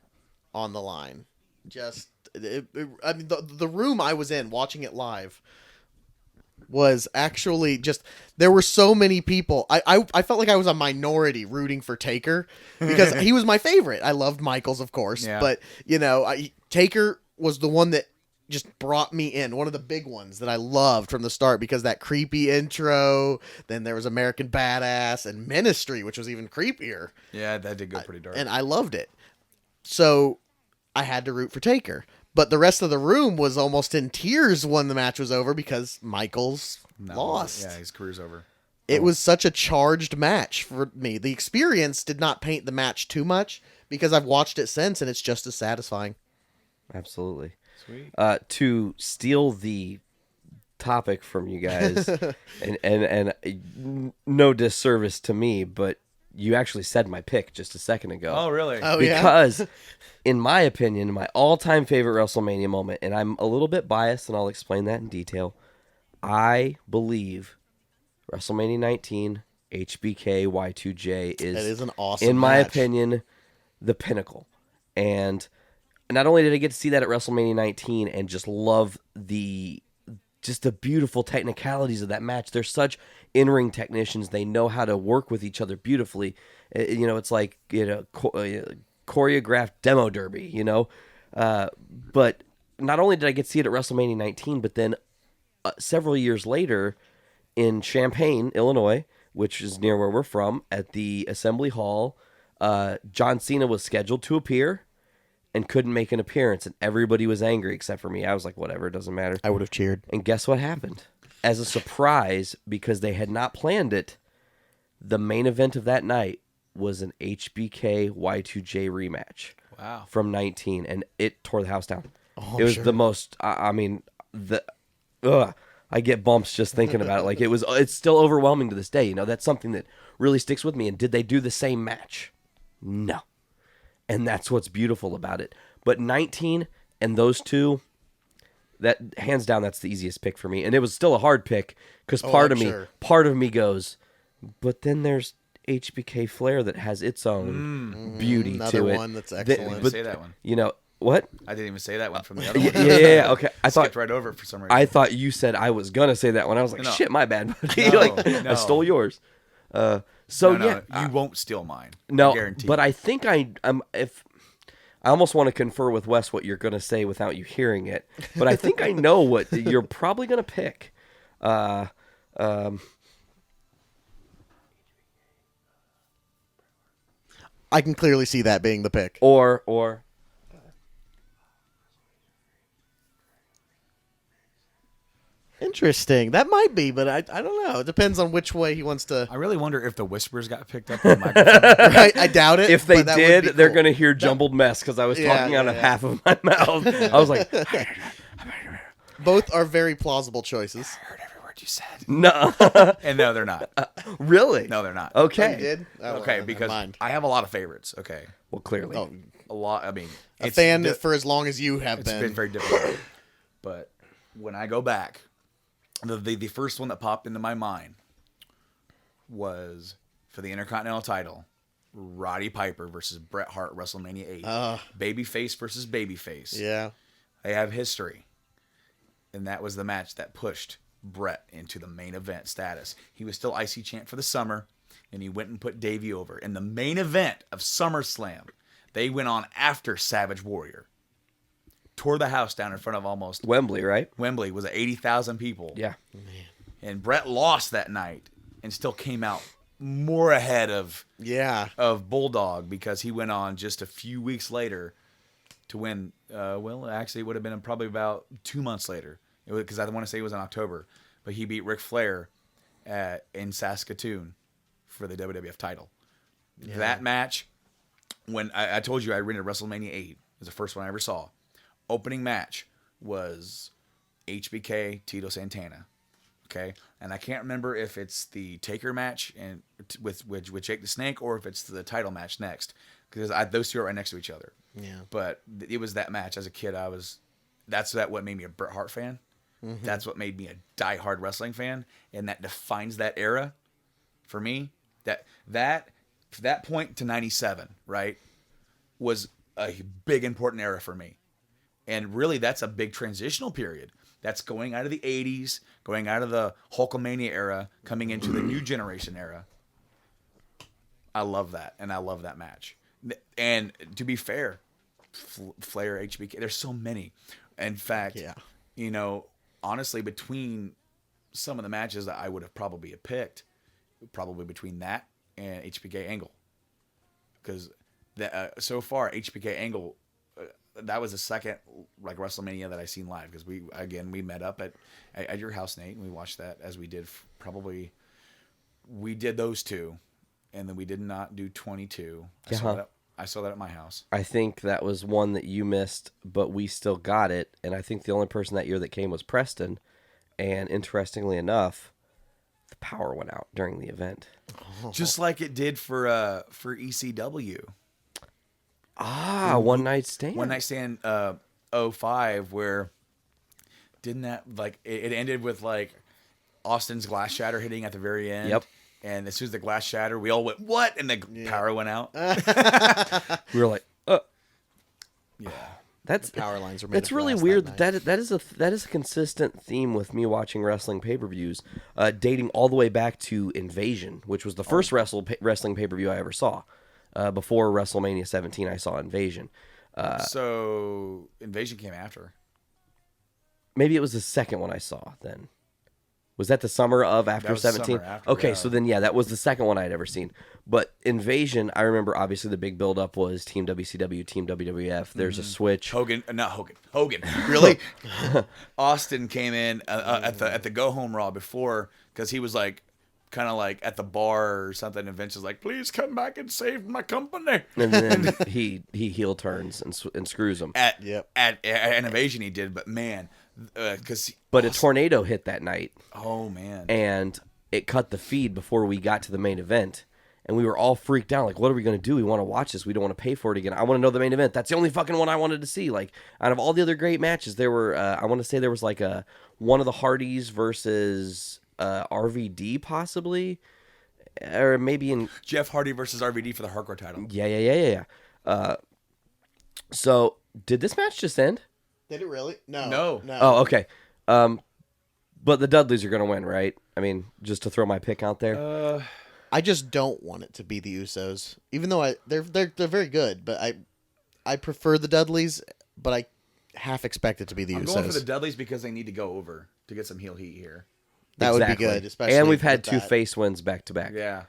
on the line, the room I was in watching it live was actually there were so many people. I felt like I was a minority rooting for Taker because he was my favorite. I loved Michaels, of course, but Taker was the one that just brought me in, one of the big ones that I loved from the start, because that creepy intro, then there was American Badass and Ministry, which was even creepier. Yeah, that did go pretty dark. And I loved it. So I had to root for Taker. But the rest of the room was almost in tears when the match was over because Michaels lost. Yeah, his career's over. It was such a charged match for me. The experience did not paint the match too much because I've watched it since and it's just as satisfying. Absolutely. Sweet. To steal the topic from you guys, and no disservice to me, but you actually said my pick just a second ago. Oh, really? Oh, because, in my opinion, my all-time favorite WrestleMania moment, and I'm a little bit biased, and I'll explain that in detail, I believe WrestleMania 19 HBK Y2J is an awesome in my match. opinion, the pinnacle. And not only did I get to see that at WrestleMania 19 and just love the beautiful technicalities of that match. They're such in-ring technicians. They know how to work with each other beautifully. It's like, choreographed demo derby, But not only did I get to see it at WrestleMania 19, but then several years later in Champaign, Illinois, which is near where we're from, at the Assembly Hall, John Cena was scheduled to appear and couldn't make an appearance, and everybody was angry except for me. I was like, whatever, it doesn't matter. I would have cheered. And guess what happened? As a surprise, because they had not planned it, the main event of that night was an HBK Y2J rematch. Wow. From 19, and it tore the house down. Oh, it was sure. the most, I get bumps just thinking about it. Like, it's still overwhelming to this day. That's something that really sticks with me. And did they do the same match? No. And that's what's beautiful about it. But 19 and those two, that hands down, that's the easiest pick for me. And it was still a hard pick because part of me goes, but then there's HBK Flair that has its own beauty Another to it. one that's I didn't excellent. even say that one. What? I didn't even say that one from the other one. Yeah. Okay. I Skipped right over it for some reason. I thought you said I was gonna say that one. I was like, No. shit, my bad. Buddy. No, I stole yours. No, you won't steal mine. No, I guarantee. but I think I almost want to confer with Wes what you're gonna say without you hearing it. But I think I know what you're probably gonna pick. I can clearly see that being the pick. Or Interesting. That might be, but I don't know. It depends on which way he wants to. I really wonder if the whispers got picked up on the microphone. Right? I doubt it. if they but that would did, be they're cool. gonna hear jumbled mess because I was talking out of half of my mouth. I was like, Both are very plausible choices. I heard every word you said. no, And no, they're not. really? No, they're not. Okay. Oh, you did? Oh, Okay, well, because never mind. I have a lot of favorites. Okay, Well, clearly. Oh, a lot. I mean, a fan for as long as you have It's been. been very difficult. But when I go back, the first one that popped into my mind was for the Intercontinental title, Roddy Piper versus Bret Hart, WrestleMania 8. Babyface versus babyface. Yeah. They have history. And that was the match that pushed Bret into the main event status. He was still IC champ for the summer, and he went and put Davey over. In the main event of SummerSlam, they went on after Savage Warrior. Tore the house down in front of almost Wembley, right? Wembley was 80,000 people. Yeah. And Bret lost that night and still came out more ahead of Yeah. Bulldog, because he went on just a few weeks later to win. Well, actually, it would have been probably about 2 months later, because I want to say it was in October. But he beat Ric Flair in Saskatoon for the WWF title. Yeah. That match, when I told you I rented WrestleMania 8, it was the first one I ever saw. Opening match was HBK, Tito Santana. Okay, and I can't remember if it's the Taker match and with Jake the Snake, or if it's the title match next, because those two are right next to each other. Yeah. But it was that match. As a kid, that's what made me a Bret Hart fan. Mm-hmm. That's what made me a diehard wrestling fan, and that defines that era for me. That point to '97, right, was a big important era for me, and really that's a big transitional period. That's going out of the 80s, going out of the Hulkamania era, coming into the new generation era. I love that, and I love that match. And to be fair, Flair, HBK, there's so many. In fact, honestly, between some of the matches that I would have probably picked, probably between that and HBK Angle. Because so far, HBK Angle... that was the second WrestleMania that I seen live, because we met up at your house, Nate, and we watched that, as we did we did those two, and then we did not do 22. I saw that at my house. I think that was one that you missed, but we still got it, and I think the only person that year that came was Preston, and interestingly enough, the power went out during the event. Just like it did for ECW. One Night Stand. One Night Stand 05, where didn't that, it ended with Austin's glass shatter hitting at the very end. Yep. And as soon as the glass shattered, we all went, what? And the power went out. We were like, Yeah. The power lines are made. It's really weird that is a consistent theme with me watching wrestling pay-per-views, dating all the way back to Invasion, which was the first wrestling pay-per-view I ever saw. Before WrestleMania 17, I saw Invasion. So Invasion came after. Maybe it was the second one I saw then. Was that the summer of after 17? Okay, so then that was the second one I'd ever seen. But Invasion, I remember obviously the big build-up was Team WCW, Team WWF. There's a switch. Hogan. Really? Austin came in at the Go Home Raw before, because he was kind of at the bar or something, and Vince is like, please come back and save my company. And then he heel turns and screws him. At Invasion he did, but man, but a tornado hit that night. Oh man! And it cut the feed before we got to the main event, and we were all freaked out. Like, what are we gonna do? We want to watch this. We don't want to pay for it again. I want to know the main event. That's the only fucking one I wanted to see. Out of all the other great matches, there were. I want to say there was one of the Hardys versus RVD possibly, or maybe in Jeff Hardy versus RVD for the Hardcore title. Yeah. So did this match just end? Did it really? No. Oh, okay. But the Dudleys are going to win, right? I mean, just to throw my pick out there. I just don't want it to be the Usos, even though they're very good. But I prefer the Dudleys, but I half expect it to be the Usos. I'm going for the Dudleys because they need to go over to get some heel heat here. That would be good, especially. And we've had two face wins back to back. Yeah.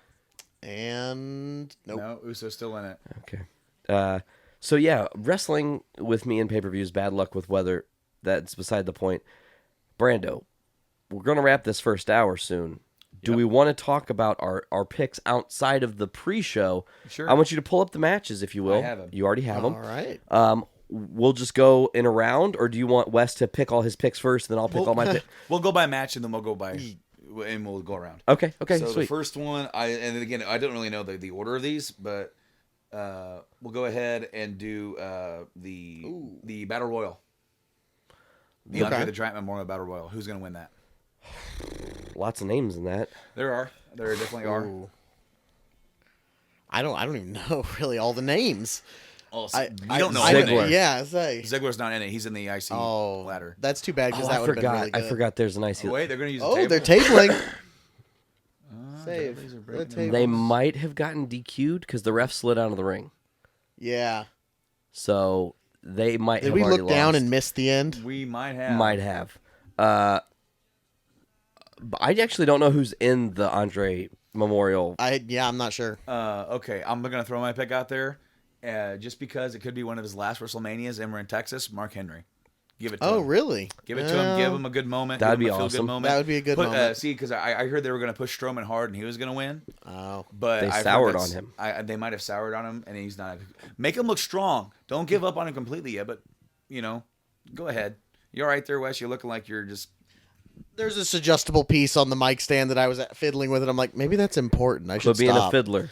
And no, Uso's still in it. Okay. So yeah, wrestling with me in pay-per-views, bad luck with weather. That's beside the point. Brando, we're going to wrap this first hour soon. Do we want to talk about our picks outside of the pre-show? Sure. I want you to pull up the matches, if you will. I have them. You already have them. All right. We'll just go in a round, or do you want Wes to pick all his picks first, and then I'll pick all my picks? We'll go by match, and then we'll go go around. Okay, So sweet. the first one, and again, I don't really know the order of these, but we'll go ahead and do the Battle Royal. The Andre the Giant Memorial Battle Royal. Who's going to win that? Lots of names in that. There definitely are. Ooh. I don't even know really all the names. Oh, we don't know Ziggler. Yeah, say Ziggler's not in it. He's in the IC ladder. That's too bad because that would have been really good. I forgot there's an IC. Oh, wait, they're going to use. They're tabling. Save. They might have gotten DQ'd because the ref slid out of the ring. Yeah. So they might. Did have we already look down lost. and miss the end? We might have. Might have. But I actually don't know who's in the Andre Memorial. I'm not sure. Okay, I'm gonna throw my pick out there, just because it could be one of his last WrestleManias, and we're in Texas. Mark Henry, give it to him. Oh, really? Give it to him. Give him a good moment. That'd give him be a feel-good awesome. moment. That would be a good moment. See, because I heard they were gonna push Strowman hard, and he was gonna win. Oh, But They I've heard soured that's- on him. They might have soured on him, and he's not. Make him look strong. Don't give up on him completely yet, but go ahead. You're right there, Wes. You're looking like you're just. there's this adjustable piece on the mic stand that I was fiddling with, and I'm like, maybe that's important. I should Could be in a stop. fiddler.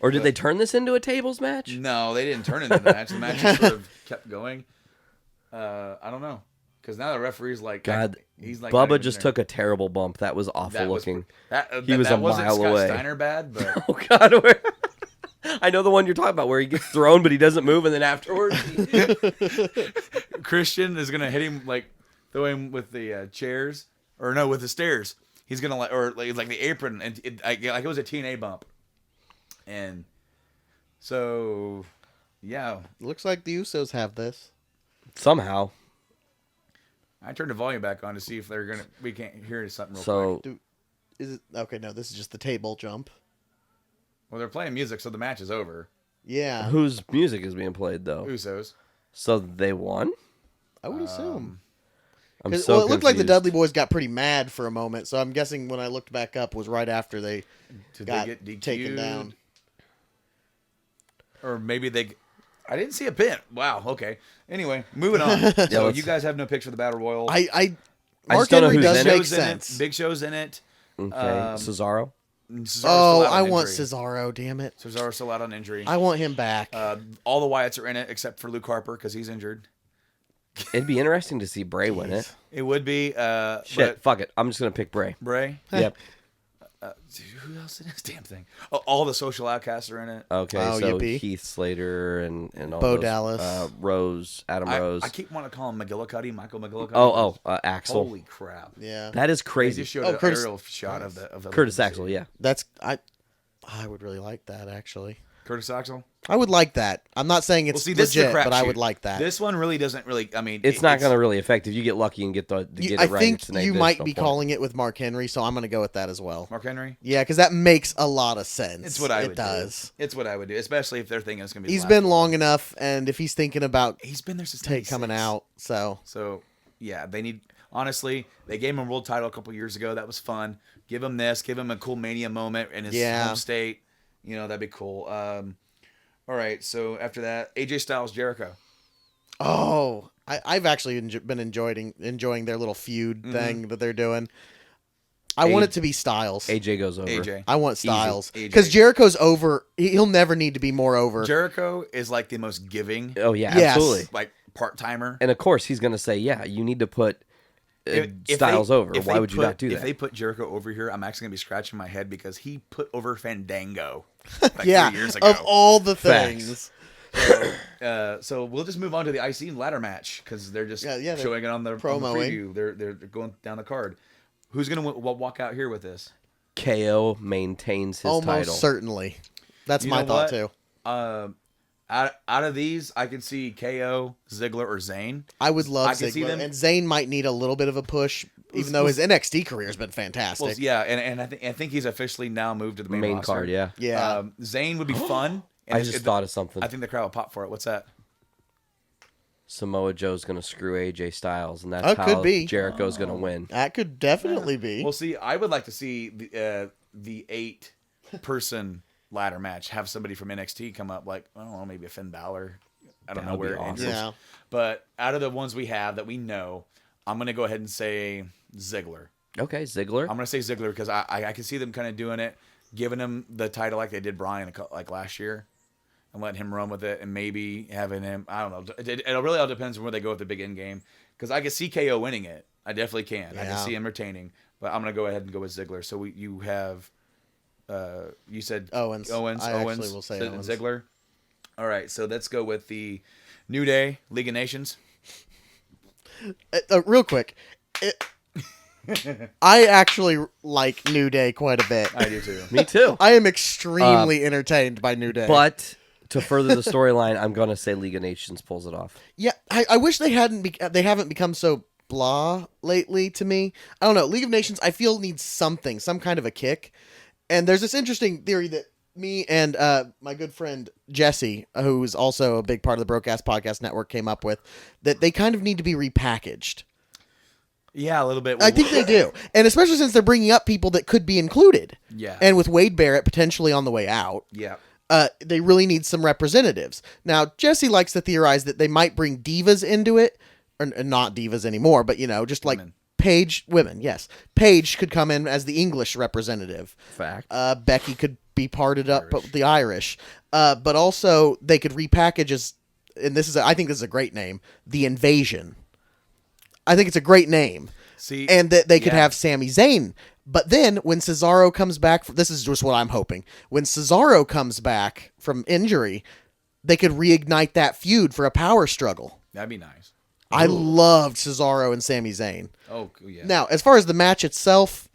Or did they turn this into a tables match? No, they didn't turn it into the match. The match just sort of kept going. I don't know, because now the referee's like, God, he's like, not Bubba even just there. took a terrible bump. That was awful That was- looking. He was that a wasn't mile Scott away. Steiner bad, but Oh God, where? I know the one you're talking about, where he gets thrown but he doesn't move, and then afterwards, Christian is gonna hit him like throw him with the chairs, or no, with the stairs. He's gonna like the apron, and like it was a TNA bump, and so yeah, Looks like the Usos have this. somehow. I turned the volume back on to see if we can't hear something real So quick. Is it okay? No, this is just the table jump. Well, they're playing music, so the match is over. Yeah, whose music is being played though? Usos. So they won. I would assume. I'm 'Cause- so it looked like the confused. Dudley Boys got pretty mad for a moment, so I'm guessing when I looked back up was right after they Did got they get DQ'd? taken down. Or maybe I didn't see a pin. Wow. Okay. Anyway, moving on. So let's- you guys have no picks for the Battle Royal. I I Mark just don't know Henry who's does in it. make Show's in it. sense. Big Show's in it. Okay, Um, Cesaro. Cesaro's still out I on want injury. Cesaro. Damn it! Cesaro's still out on injury. I want him back. All the Wyatts are in it except for Luke Harper because he's injured. It'd be interesting to see Bray win it. It would be. Shit, But fuck it. I'm just gonna pick Bray. Bray. Yep. Who else in this damn thing? Oh, all the social outcasts are in it. Okay, Oh, so yippee. Heath Slater and all Bo those, Dallas. Rose, Adam Rose. I keep wanting to call him McGillicuddy, Michael McGillicuddy. Axel. Holy crap! Yeah, That is They crazy. just showed Oh, an Curtis- aerial shot of the Curtis Axel, yeah. that's I would really like that actually. Curtis Axel. I would like that. I'm not saying it's Well, see, this is a legit, crap but I shoot. would like that. This one really doesn't really. I mean, It's not going to really affect if you get lucky and get I it right. think it's an you might additional be point. calling it with Mark Henry, so I'm going to go with that as well. Mark Henry. Yeah, because that makes a lot of sense. It's what I would It does. do. It's what I would do, especially if they're thinking it's going to be. the He's last been one. long enough, and if he's thinking about He's been there since take coming 96. out, so So yeah, they need. Honestly, they gave him a world title a couple years ago. That was fun. Give him this. Give him a cool Mania moment in his Yeah. home state. That'd be cool. All right. So after that, AJ Styles, Jericho. I've actually been enjoying their little feud Mm-hmm. thing that they're doing. I want it to be Styles. AJ goes over. AJ. I want Styles Easy. because AJ. Jericho's over. He'll never need to be more over. Jericho is like the most giving, Oh, yeah, Yes. absolutely. like part timer. And of course, he's going to say, yeah, you need to put Styles over. Why would you not do If that? they put Jericho over here, I'm actually gonna be scratching my head because he put over Fandango like yeah, 3 years ago. of all the Facts. things. So we'll just move on to the IC ladder match because they're just Yeah, they're showing it on the promoing. preview. They're going down the card. Who's gonna walk out here with this? KO maintains his Almost title. certainly. That's You my know thought what? too. Out of these, I can see KO, Ziggler, or Zayn. I would love I can see Ziggler, them- and Zayn might need a little bit of a push, even though his NXT career has been fantastic. Well, yeah, and I think he's officially now moved to the main roster. card, yeah. Yeah. Zayn would be fun. and I just thought of something. I think the crowd will pop for it. What's that? Samoa Joe's going to screw AJ Styles, and that's Oh, how could be. Jericho's going to win. That could definitely be. Well, see, I would like to see the 8-person ladder match. Have somebody from NXT come up, like I don't know, maybe a Finn Balor. I don't know That'd be where. awesome. Andrews. Yeah. But out of the ones we have that we know, I'm gonna go ahead and say Ziggler. Okay, Ziggler. I'm gonna say Ziggler because I can see them kind of doing it, giving him the title like they did Bryan like last year, and letting him run with it, and maybe having him. I don't know. It really all depends on where they go with the big end game. Because I can see KO winning it. I definitely can. I can Yeah. see him retaining. But I'm gonna go ahead and go with Ziggler. So you have, you said Owens. I actually will say said Owens. Ziggler. All right. So let's go with the New Day League of Nations. Real quick, I actually like New Day quite a bit. I do too. Me too. I am extremely entertained by New Day. But to further the storyline, I'm going to say League of Nations pulls it off. yeah, I wish they haven't become so blah lately to me. I don't know. League of Nations, I feel needs something, some kind of a kick. And there's this interesting theory that me and my good friend Jesse, who's also a big part of the Broadcast Podcast Network, came up with, that they kind of need to be repackaged. Yeah, a little bit. I think they do. And especially since they're bringing up people that could be included. Yeah. And with Wade Barrett potentially on the way out. Yeah. They really need some representatives. Now, Jesse likes to theorize that they might bring divas into it. Or not divas anymore, but, just like women, yes. Paige could come in as the English representative. Fact. Becky could be parted up with the Irish. But also, they could repackage as, and I think this is a great name, The Invasion. I think it's a great name. See, and that they could have Sami Zayn. But then when Cesaro comes back, this is just what I'm hoping. When Cesaro comes back from injury, they could reignite that feud for a power struggle. That'd be nice. I loved Cesaro and Sami Zayn. Oh, yeah. Now, as far as the match itself,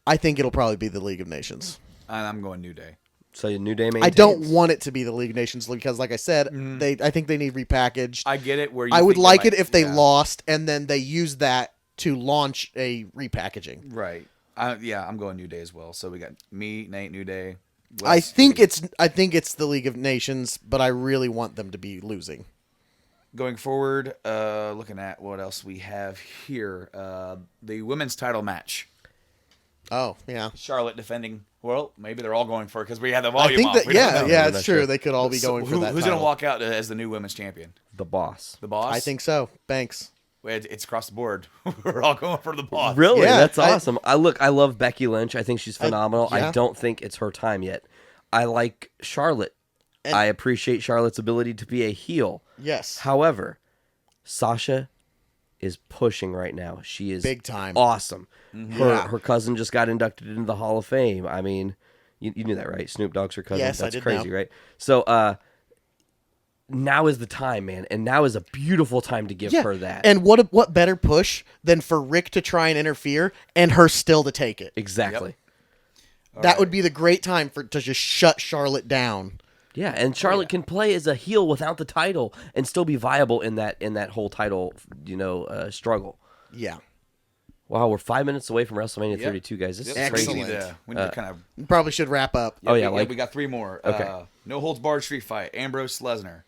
I think it'll probably be the League of Nations. I'm going New Day. So New Day maintains. I don't want it to be the League of Nations because, like I said, I think they need repackaged. I get it. I would like it if they lost and then they use that to launch a repackaging. Right. I'm going New Day as well. So we got me, Nate, New Day. I think it's the League of Nations, but I really want them to be losing. Going forward, looking at what else we have here, the women's title match. Oh, yeah. Charlotte defending. Well, maybe they're all going for it because we had the volume I think off. that, it's true. They could all be going for that. Who's going to walk out as the new women's champion? The Boss. The Boss? I think so. Banks. It's across the board. We're all going for the Boss. Really? Yeah, That's awesome. I love Becky Lynch. I think she's phenomenal. Yeah. I don't think it's her time yet. I like Charlotte. I appreciate Charlotte's ability to be a heel. Yes. However, Sasha is pushing right now. She is big time. Awesome. Mm-hmm. Her cousin just got inducted into the Hall of Fame. I mean, you knew that, right? Snoop Dogg's her cousin. Yes, That's I did crazy, know. right? So now is the time, man. And now is a beautiful time to give her that. And what better push than for Rick to try and interfere and her still to take it? Exactly. Yep. That would be the great time to just shut Charlotte down. Yeah, and Charlotte can play as a heel without the title and still be viable in that whole title, struggle. Yeah. Wow, we're 5 minutes away from WrestleMania 32, guys. This is crazy. We need to kind of probably should wrap up. we got 3 more. Okay. No holds barred street fight. Ambrose Lesnar.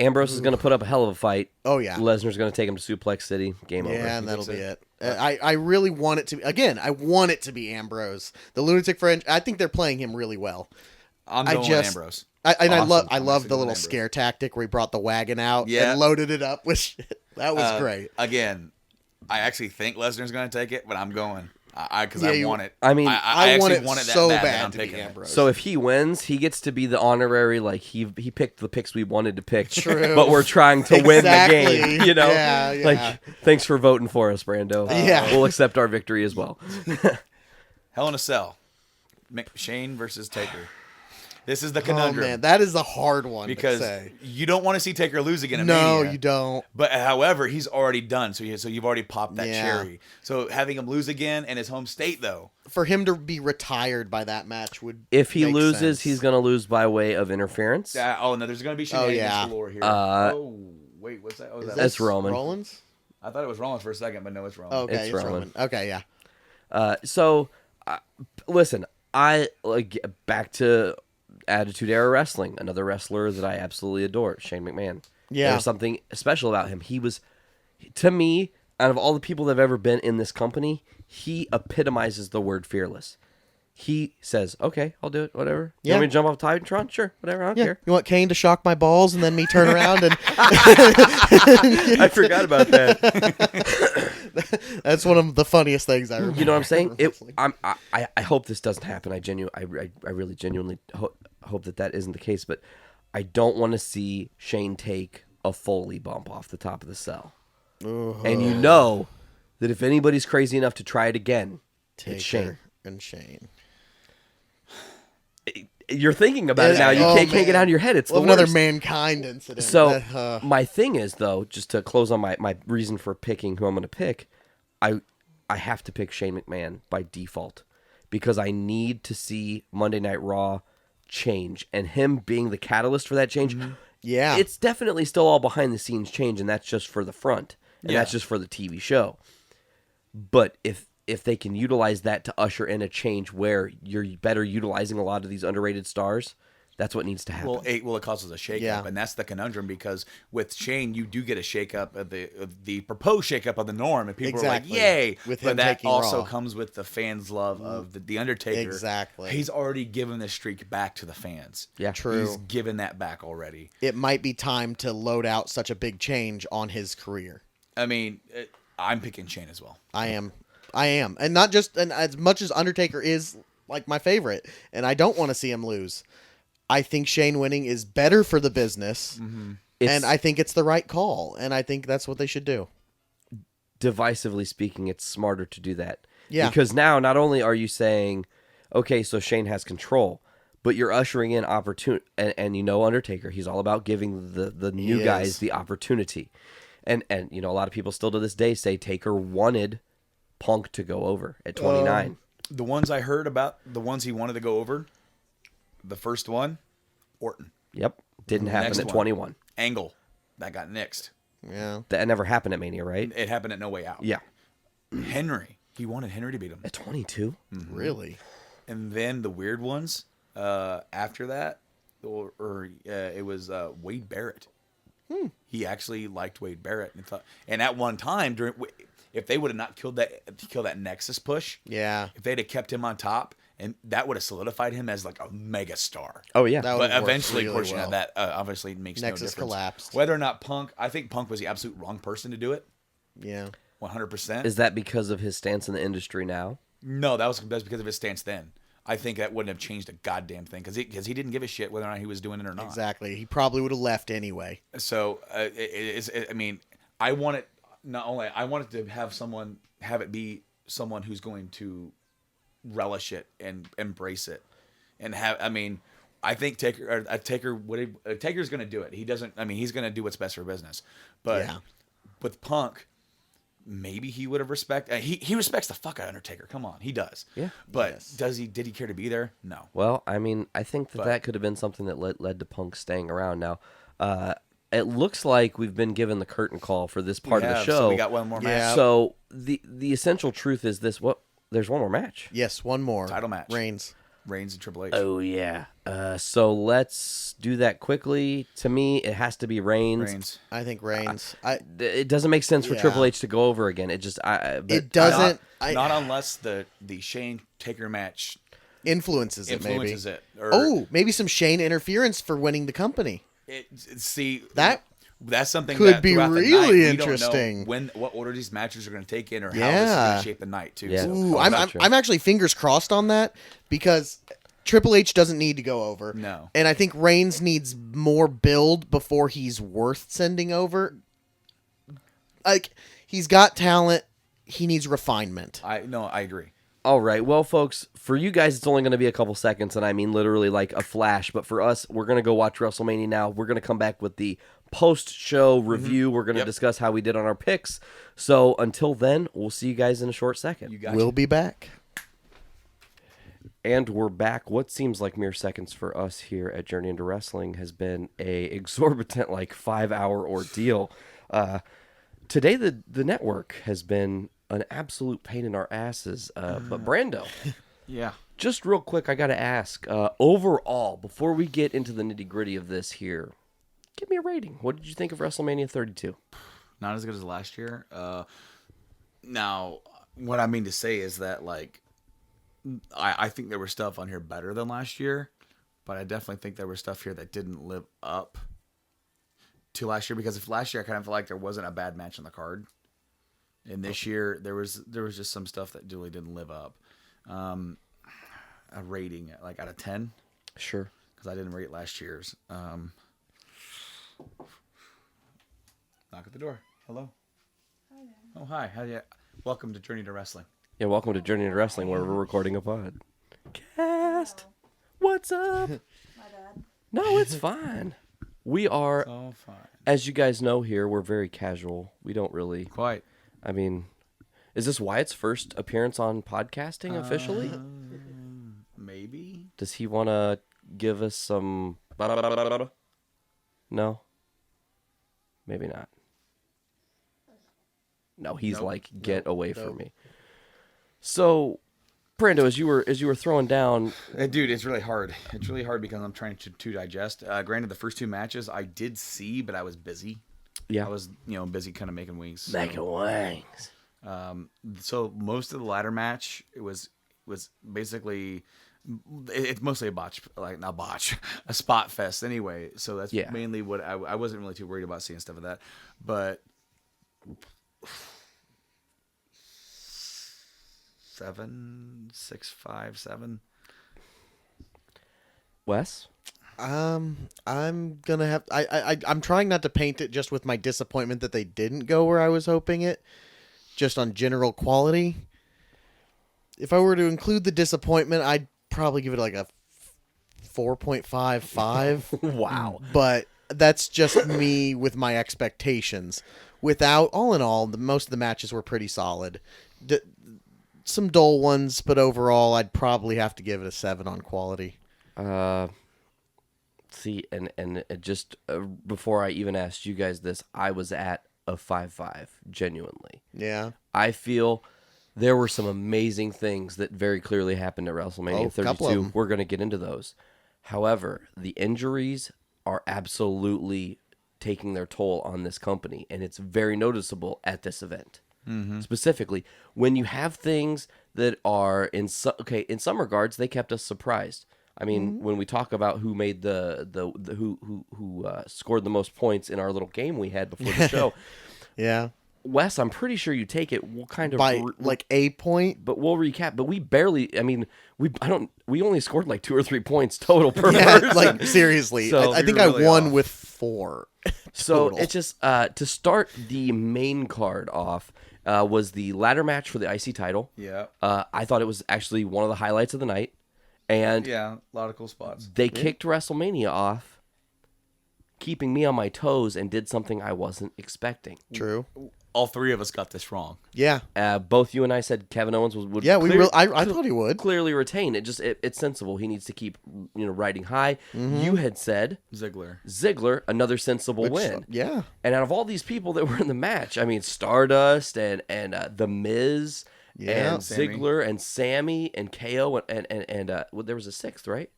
Ambrose is going to put up a hell of a fight. Oh, yeah. Lesnar's going to take him to Suplex City. Game over. Yeah, and that'll be it. I really want it to be, again, I want it to be Ambrose. The Lunatic Fringe, I think they're playing him really well. I'm going with Ambrose. I love the little scare tactic where he brought the wagon out and loaded it up with shit. That was great. Again, I actually think Lesnar's going to take it, but I'm going because I want it. I mean, I want it that so bad bad I'm to be picking Ambrose. So if he wins, he gets to be the honorary, like, he picked the picks we wanted to pick. True. But we're trying to win the Exactly. game, you know? Yeah. Like, thanks for voting for us, Brando. Yeah. We'll accept our victory as well. Hell in a Cell. Shane versus Taker. This is the conundrum. Oh, man, that is a hard one because to say. You don't want to see Taker lose again. No, Mania, you don't. But however, he's already done. So you've already popped that Yeah. cherry. So having him lose again in his home state, though, For him to be retired by that match would If he make loses, sense. he's going to lose by way of interference. no, there's going to be shenanigans yeah. galore here. Wait, what's that? Oh, Is that That's Roman. Rollins? I thought it was Rollins for a second, but no, it's Roman. Oh, okay, It's it's Roman. Roman. Okay, yeah. Listen, I back to Attitude Era Wrestling, another wrestler that I absolutely adore, Shane McMahon. Yeah. There's something special about him. He was, to me, out of all the people that have ever been in this company, he epitomizes the word fearless. He says, okay, I'll do it, whatever. You Yeah. want me to jump off Titantron? Sure, whatever, I don't Yeah. care. You want Kane to shock my balls and then me turn around and I forgot about that. that's one of the funniest things I remember. You know what I'm saying? Wrestling. I hope this doesn't happen. I really genuinely hope that isn't the case. But I don't want to see Shane take a Foley bump off the top of the cell. And you know that if anybody's crazy enough to try it again, it's Shane. Taker and Shane. You're thinking about it now. You Oh, can't get it out of your head. It's Well, the another worst. Mankind incident. So my thing is, though, just to close on my reason for picking who I'm going to pick, I have to pick Shane McMahon by default because I need to see Monday Night Raw change, and him being the catalyst for that change. Yeah. It's definitely still all behind the scenes change, and that's just for the front. and that's just for the TV show. But if they can utilize that to usher in a change where you're better utilizing a lot of these underrated stars, that's what needs to happen. Well, it causes a shakeup, and that's the conundrum, because with Shane, you do get a shakeup of the proposed shakeup of the norm, and people are like, "Yay!" With but him that taking also Raw. comes with the fans' love of the Undertaker. Exactly. He's already given the streak back to the fans. Yeah, true. He's given that back already. It might be time to load out such a big change on his career. I mean, I'm picking Shane as well. I am, and not just, and as much as Undertaker is like my favorite, and I don't want to see him lose. I think Shane winning is better for the business, and I think it's the right call, and I think that's what they should do. Divisively speaking, it's smarter to do that. Yeah. Because now, not only are you saying, okay, so Shane has control, but you're ushering in opportunity, and Undertaker, he's all about giving the new guys the opportunity. And a lot of people still to this day say Taker wanted Punk to go over at 29. The ones I heard about, the ones he wanted to go over, the first one, Orton. Yep. Didn't happen Next at one, 21. Angle. That got nixed. Yeah. That never happened at Mania, right? It happened at No Way Out. Yeah. Henry. He wanted Henry to beat him. At 22? Really? And then the weird ones after that, it was Wade Barrett. He actually liked Wade Barrett and at one time if they would have not killed that Nexus push, if they'd have kept him on top, and that would have solidified him as like a mega star. Oh yeah, That but would've worked eventually, really well. that obviously makes no Nexus difference. collapsed. Whether or not I think Punk was the absolute wrong person to do it. Yeah. 100%. Is that because of his stance in the industry now? No, that's because of his stance then. I think that wouldn't have changed a goddamn thing because he didn't give a shit whether or not he was doing it or not. Exactly. He probably would have left anyway. So I want it to have it be someone who's going to relish it and embrace it, and I think Taker's going to do it. He doesn't. He's going to do what's best for business. But with Punk, maybe he would have he respects the fuck out of Undertaker. Come on, he does. Yeah. But did he care to be there? No. Well, I think that could have been something that led to Punk staying around. Now, it looks like we've been given the curtain call for this part of the show. So we got one more match. So the essential truth is this: there's one more match. Yes, one more title match. Reigns and Triple H. Oh yeah. So let's do that quickly. To me, it has to be Reigns. I think Reigns. It doesn't make sense for Triple H to go over again. It just it doesn't. Not unless the Shane Taker match influences it. Maybe. Or maybe some Shane interference for winning the company. That's something could that be throughout the really night, we interesting. don't know what order these matches are going to take in, or how this is going to shape the night too. Yeah. So, Ooh, I'm actually fingers crossed on that because Triple H doesn't need to go over. No. And I think Reigns needs more build before he's worth sending over. Like, he's got talent. He needs refinement. I agree. All right. Well, folks, for you guys, it's only going to be a couple seconds, and I mean literally like a flash. But for us, we're going to go watch WrestleMania now. We're going to come back with the post-show review. We're going to discuss how we did on our picks. So until then, we'll see you guys in a short second. We'll be back. And we're back. What seems like mere seconds for us here at Journey into Wrestling has been a exorbitant 5-hour ordeal. Today, the network has been an absolute pain in our asses. But Brando, Yeah. just real quick, I got to ask, overall, before we get into the nitty gritty of this here, give me a rating. What did you think of WrestleMania 32? Not as good as last year. Now, what I mean to say is that I think there was stuff on here better than last year, but I definitely think there was stuff here that didn't live up to last year, because if last year I kind of felt like there wasn't a bad match on the card, and this year there was just some stuff that really didn't live up. A rating out of 10, Sure. because I didn't rate last year's. Knock at the door. Hello. Hi there. Oh, hi. How you? Welcome to Journey to Wrestling. Yeah, welcome to Journey into Wrestling, where we're recording a podcast. What's up? My bad. No, it's fine. We are, fine. as you guys know here, we're very casual. We don't really, Quite. I mean, is this Wyatt's first appearance on podcasting officially? Maybe. Does he want to give us some... No? Maybe not. No, he's Nope. like, get away from me. So, Brando, as you were throwing down, Dude, it's really hard. It's really hard because I'm trying to digest. Granted, the first two matches I did see, but I was busy. yeah, I was, busy kind of making wings. making wings. So most of the ladder match, it was basically, it's mostly a spot fest anyway. So that's mainly what I wasn't really too worried about seeing stuff of that. But 7, 6, 5, 7. Wes? I'm gonna have. I'm trying not to paint it just with my disappointment that they didn't go where I was hoping it. Just on general quality. If I were to include the disappointment, I'd probably give it like a 4.55. Wow. But that's just me with my expectations. Without, all in all, most of the matches were pretty solid. Some dull ones, but overall, I'd probably have to give it a 7 on quality. See, and just before I even asked you guys this, I was at a 5.5, genuinely. Yeah. I feel there were some amazing things that very clearly happened at WrestleMania a couple of 32. them. We're going to get into those. However, the injuries are absolutely taking their toll on this company, and it's very noticeable at this event. Mm-hmm. Specifically, when you have things that are in some regards, they kept us surprised. I mean, when we talk about who made who scored the most points in our little game we had before the show, Yeah. Wes, I'm pretty sure you take it. We'll kind of By like a point. but we'll recap. But we barely. I mean, we only scored like 2 or 3 points total per Yeah, person. like seriously. So I think you're I really won off. with 4. So total. it's just to start the main card off was the ladder match for the IC title. Yeah. I thought it was actually one of the highlights of the night, and Yeah, a lot of cool spots. they kicked WrestleMania off, keeping me on my toes, and did something I wasn't expecting. True. All three of us got this wrong. Yeah. Both you and I said Kevin Owens would Yeah, I thought he would. clearly retain. It's sensible. He needs to keep riding high. Mm-hmm. You had said Ziggler. another sensible win. Yeah. And out of all these people that were in the match, I mean, Stardust and The Miz Yeah. and Sammy. Ziggler and Sammy and KO and well, there was a 6th, right?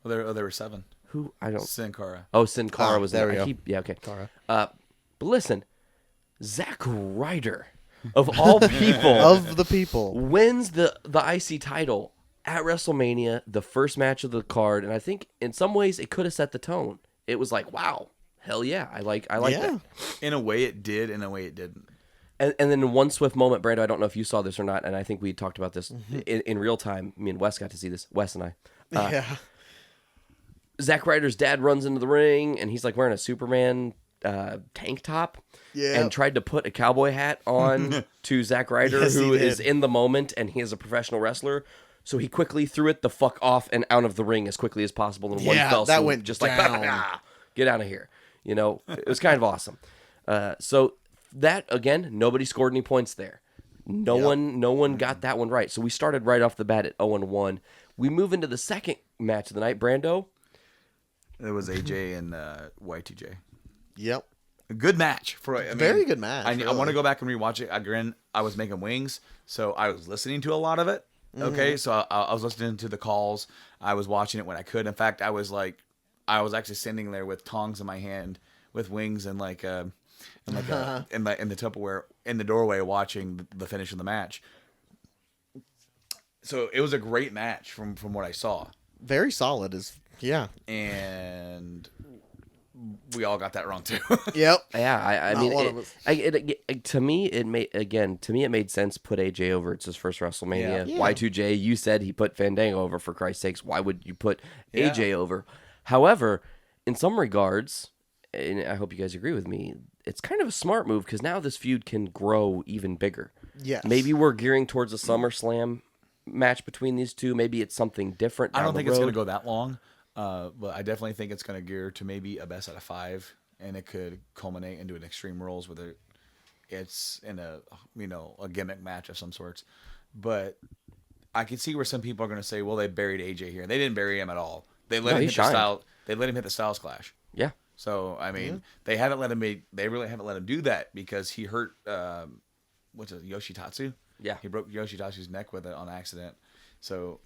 Well, there were 7. Who I don't. Sin Cara. Oh, Sin Cara was there there. we go. Yeah, okay. Cara. But listen, Zack Ryder, of all people, Of the people. wins the IC title at WrestleMania, the first match of the card, and I think in some ways it could have set the tone. It was like, wow, hell yeah, I like Yeah. that. In a way it did, in a way it didn't. And then in one swift moment, Brando, I don't know if you saw this or not, and I think we talked about this in real time. Me and Wes got to see this. Wes and I. Yeah. Zack Ryder's dad runs into the ring, and he's like wearing a Superman tank top. Yeah. And tried to put a cowboy hat on to Zack Ryder, Yes, he who is did. in the moment, and he is a professional wrestler. So he quickly threw it the fuck off and out of the ring as quickly as possible in one Yeah, fell that swoop. went just down. like, get out of here. You know, it was kind of awesome. So that, again, nobody scored any points there. No one got that one right. So we started right off the bat at 0-1. We move into the second match of the night. Brando? It was AJ and Y2J. Yep. A good match. Very good match, I really. want to go back and rewatch it. Again, I was making wings, so I was listening to a lot of it. Okay, so I was listening to the calls. I was watching it when I could. In fact, I was actually standing there with tongs in my hand, with wings and in the Tupperware in the doorway, watching the finish of the match. So it was a great match from what I saw, Very solid. Yeah. and we all got that wrong too. Yep. Yeah, I Not mean, one of us. to me, it made sense. Put AJ over. It's his first WrestleMania. Yeah. Y2J, you said he put Fandango over. For Christ's sakes, why would you put Yeah. AJ over? However, in some regards, and I hope you guys agree with me, it's kind of a smart move because now this feud can grow even bigger. Yes. Maybe we're gearing towards a SummerSlam match between these two. Maybe it's something different. I down don't the think it's going road. to go that long, but I definitely think it's going to gear to maybe a best out of 5, and it could culminate into an Extreme Rules where it's in a gimmick match of some sorts. But I can see where some people are going to say, well, they buried AJ here. They didn't bury him at all. They let No, him he hit shined. the style. They let him hit the Styles Clash. Yeah. So I mean, they haven't let him. They really haven't let him do that because he hurt Yoshitatsu. Yeah. He broke Yoshitatsu's neck with it on accident. So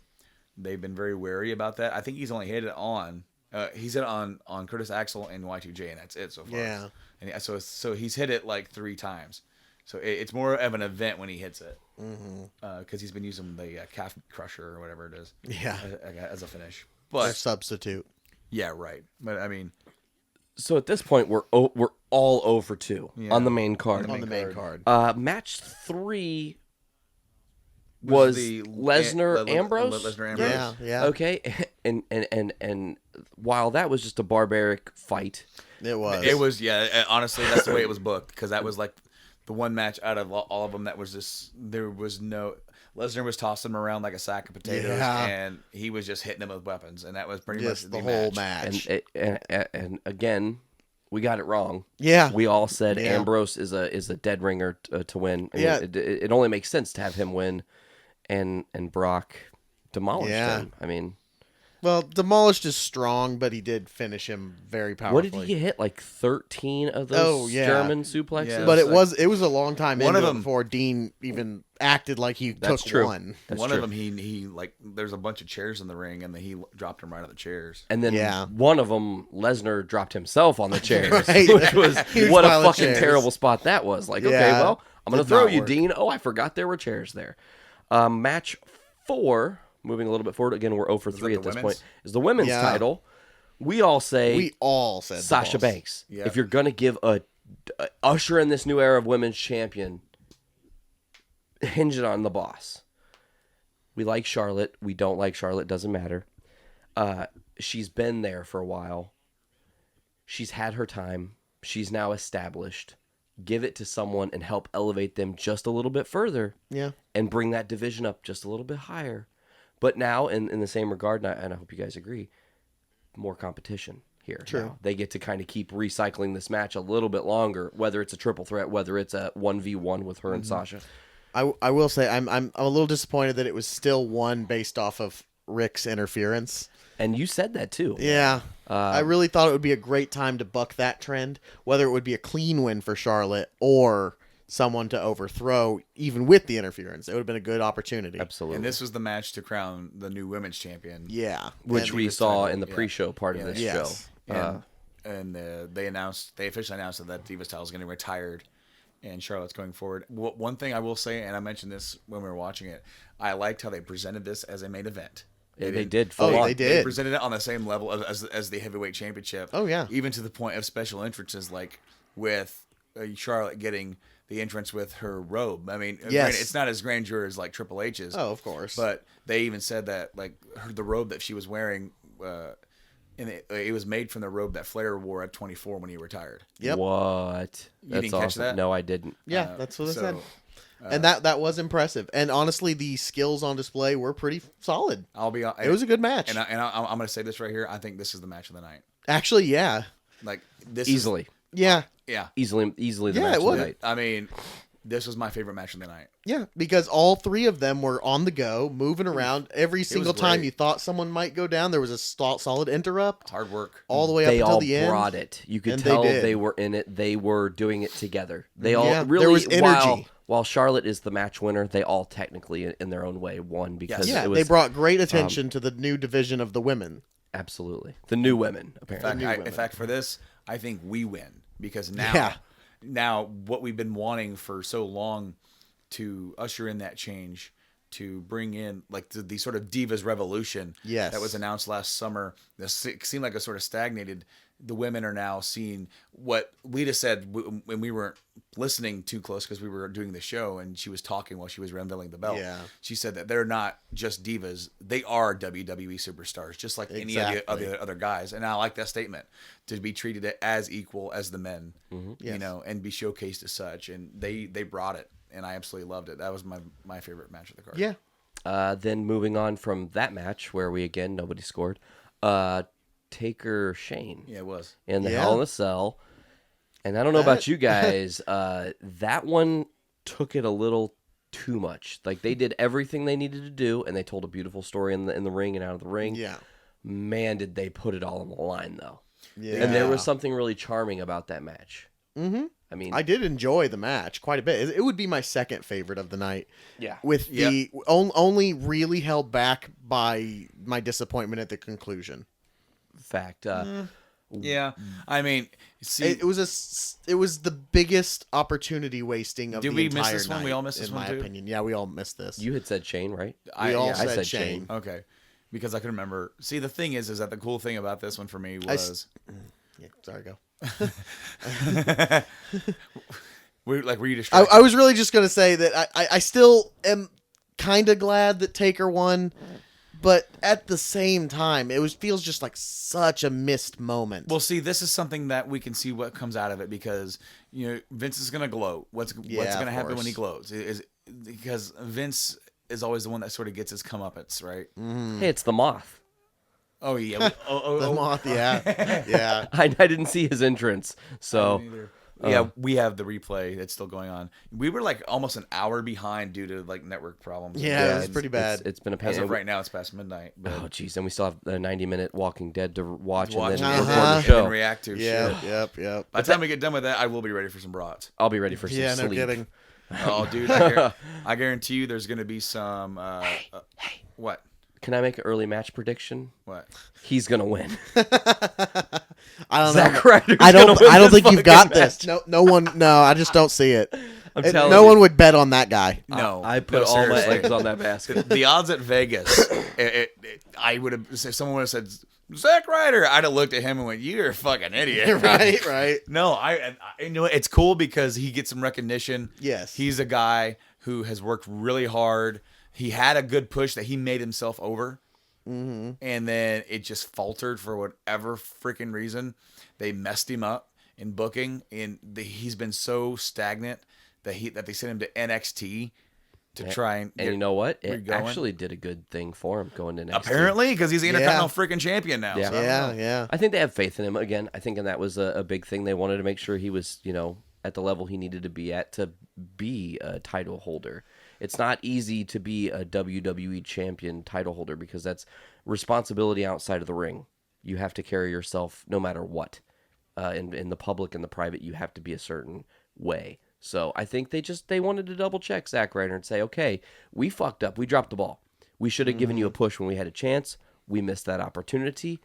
they've been very wary about that. I think he's only hit it on Curtis Axel and Y2J, and that's it so far. Yeah. And so he's hit it like 3 times. So it's more of an event when he hits it. Because he's been using the calf crusher or whatever it is. Yeah. As a finish. Or But substitute. yeah, right. But I mean, So at this point, we're all over 2 on the main card. On the main card. Match 3 was the Lesnar Ambrose. Lesnar Ambrose. Yeah, yeah. Okay, and while that was just a barbaric fight, It was. It was, yeah. Honestly, that's the way it was booked, because that was like the one match out of all of them that was just, there was no, Lesnar was tossing him around like a sack of potatoes, and he was just hitting him with weapons, and that was pretty just much the whole match. and again, we got it wrong. Yeah. We all said Yeah. Ambrose is a dead ringer to win. I mean, Yeah. it only makes sense to have him win, and Brock demolished Yeah. him. I mean, Well, demolished is strong, but he did finish him very powerfully. what did he hit? Like 13 of those German suplexes? Yeah. But It's it was a long time one into of it them- before Dean even acted like he That's took true. one. That's one true. of them, he like, there's a bunch of chairs in the ring, and then he dropped him right on the chairs. And then Yeah. one of them, Lesnar dropped himself on the chairs, Right. which was Huge what a pile of fucking chairs. terrible spot that was. Like, okay, Yeah. well, I'm going Did to throw not you, work. Dean. Oh, I forgot there were chairs there. Match 4, moving a little bit forward. Again, we're 0 for 3 the at this women's? point. Is the women's Yeah. title. We all say We all said the Sasha boss. Banks. Yeah. If you're going to give a usher in this new era of women's champion, hinge it on the boss. We like Charlotte. We don't like Charlotte. Doesn't matter. She's been there for a while. She's had her time. She's now established. Give it to someone and help elevate them just a little bit further. Yeah. And bring that division up just a little bit higher. But now, in the same regard, and I hope you guys agree, more competition here. True. Now. They get to kind of keep recycling this match a little bit longer, whether it's a triple threat, whether it's a 1v1 with her and Sasha. I will say I'm a little disappointed that it was still one based off of Rick's interference. And you said that too. Yeah. I really thought it would be a great time to buck that trend, whether it would be a clean win for Charlotte or someone to overthrow, even with the interference. It would have been a good opportunity. Absolutely. And this was the match to crown the new women's champion. Yeah. Which And we was saw titled- in the yeah. pre-show part of this Yes. show. And they officially announced that Divas title is going to be retired, and Charlotte's going forward. One thing I will say, and I mentioned this when we were watching it, I liked how they presented this as a main event. They did. Oh, full on. they They did. presented it on the same level as the heavyweight championship. Oh, yeah. Even to the point of special entrances, like with Charlotte getting the entrance with her robe. I mean, Yes. granted, it's not as grandeur as like Triple H's. Oh, of course. But they even said that like the robe that she was wearing, and it was made from the robe that Flair wore at 24 when he retired. Yep. What? That's didn't catch awesome. that? No, I didn't. Yeah, that's what I so, said. And that was impressive. And honestly, the skills on display were pretty solid. I'll be. It was a good match. And I'm going to say this right here. I think this is the match of the night. Actually, yeah. Like this Easily. Yeah. Yeah. Easily the Yeah, match it of was. the night. I mean, this was my favorite match of the night. Yeah, because all three of them were on the go, moving around. Every single time great. you thought someone might go down, there was a solid interrupt Hard work. all the way They up until all the end. brought it. You could And they tell did. they were in it. They were doing it together. They all Yeah, really, there was energy. While Charlotte is the match winner, they all technically, in their own way, won because Yeah, it was they brought great attention to the new division of the women. absolutely the new women. Apparently, In fact, for this, I think we win because Yeah. now what we've been wanting for so long to usher in that change, to bring in like the sort of Divas revolution Yes. that was announced last summer. This seemed like a sort of stagnated. The women are now seeing what Lita said when we weren't listening too close because we were doing the show and she was talking while she was unveiling the belt. Yeah. She said that they're not just divas; they are WWE superstars, just like any of Exactly. the other guys. And I like that statement, to be treated as equal as the men, you Yes. know, and be showcased as such. And they brought it, and I absolutely loved it. That was my favorite match of the card. Yeah. then moving on from that match where we again nobody scored. Taker Shane. Yeah, it was. In the Yeah. Hell in a Cell. And I don't know about you guys, that one took it a little too much. Like they did everything they needed to do, and they told a beautiful story in the ring and out of the ring. Yeah. Man, did they put it all on the line though. Yeah. And there was something really charming about that match. Mm-hmm. I mean, I did enjoy the match quite a bit. It would be my second favorite of the night. Yeah. With the only really held back by my disappointment at the conclusion. fact. Yeah, I mean, see, It was the biggest opportunity wasting of Did the we entire miss this one? night, We all missed this in one my too? opinion. Yeah, we all missed this. You had said Shane, right? We all I said said Shane. Shane. okay, because I can remember. See, the thing is that the cool thing about this one for me I was, Yeah, sorry, go. were you distracted? I was really just going to say that I still am kind of glad that Taker won, but at the same time, feels just like such a missed moment. Well, see, this is something that we can see what comes out of it because Vince is gonna glow. What's gonna happen when he glows is because Vince is always the one that sort of gets his comeuppance, right? Hey, it's the Moth. Oh yeah, The Moth, yeah, yeah. I didn't see his entrance, so yeah, we have the replay that's still going on. We were like almost an hour behind due to like network problems. Yeah, it was And pretty bad. It's been a As pain. of right now, it's past midnight. But Oh, jeez, and we still have a 90-minute Walking Dead to watch and then Uh-huh. record the and show. react to. Yeah, Shit. yep. By the time we get done with that, I will be ready for some brats. I'll be ready for some Yeah, no sleep. kidding. Oh, dude, I guarantee you, there's gonna be some. What? Can I make an early match prediction? What? He's gonna win. I don't Zack know. Ryder's I gonna win don't this think you've got fucking this. match. No one. No, I just don't see it. I'm telling no you. one would bet on that guy. No, I put no, all my seriously. eggs on that basket. The odds at Vegas, I would have. If someone would have said Zack Ryder, I'd have looked at him and went, "You're a fucking idiot." right. No, I it's cool because he gets some recognition. Yes. He's a guy who has worked really hard. He had a good push that he made himself over. Mm-hmm. And then it just faltered for whatever freaking reason. They messed him up in booking, and he's been so stagnant that they sent him to NXT to try and And you know what? get It going. actually did a good thing for him going to NXT. Apparently, because he's the Intercontinental freaking champion now. Yeah. So I don't know. Yeah. I think they have faith in him. Again, I think and that was a big thing. They wanted to make sure he was, at the level he needed to be at to be a title holder. It's not easy to be a WWE champion title holder because that's responsibility outside of the ring. You have to carry yourself no matter what. In the public and the private, you have to be a certain way. So I think they wanted to double check Zack Ryder and say, okay, we fucked up. We dropped the ball. We should have given you a push when we had a chance. We missed that opportunity.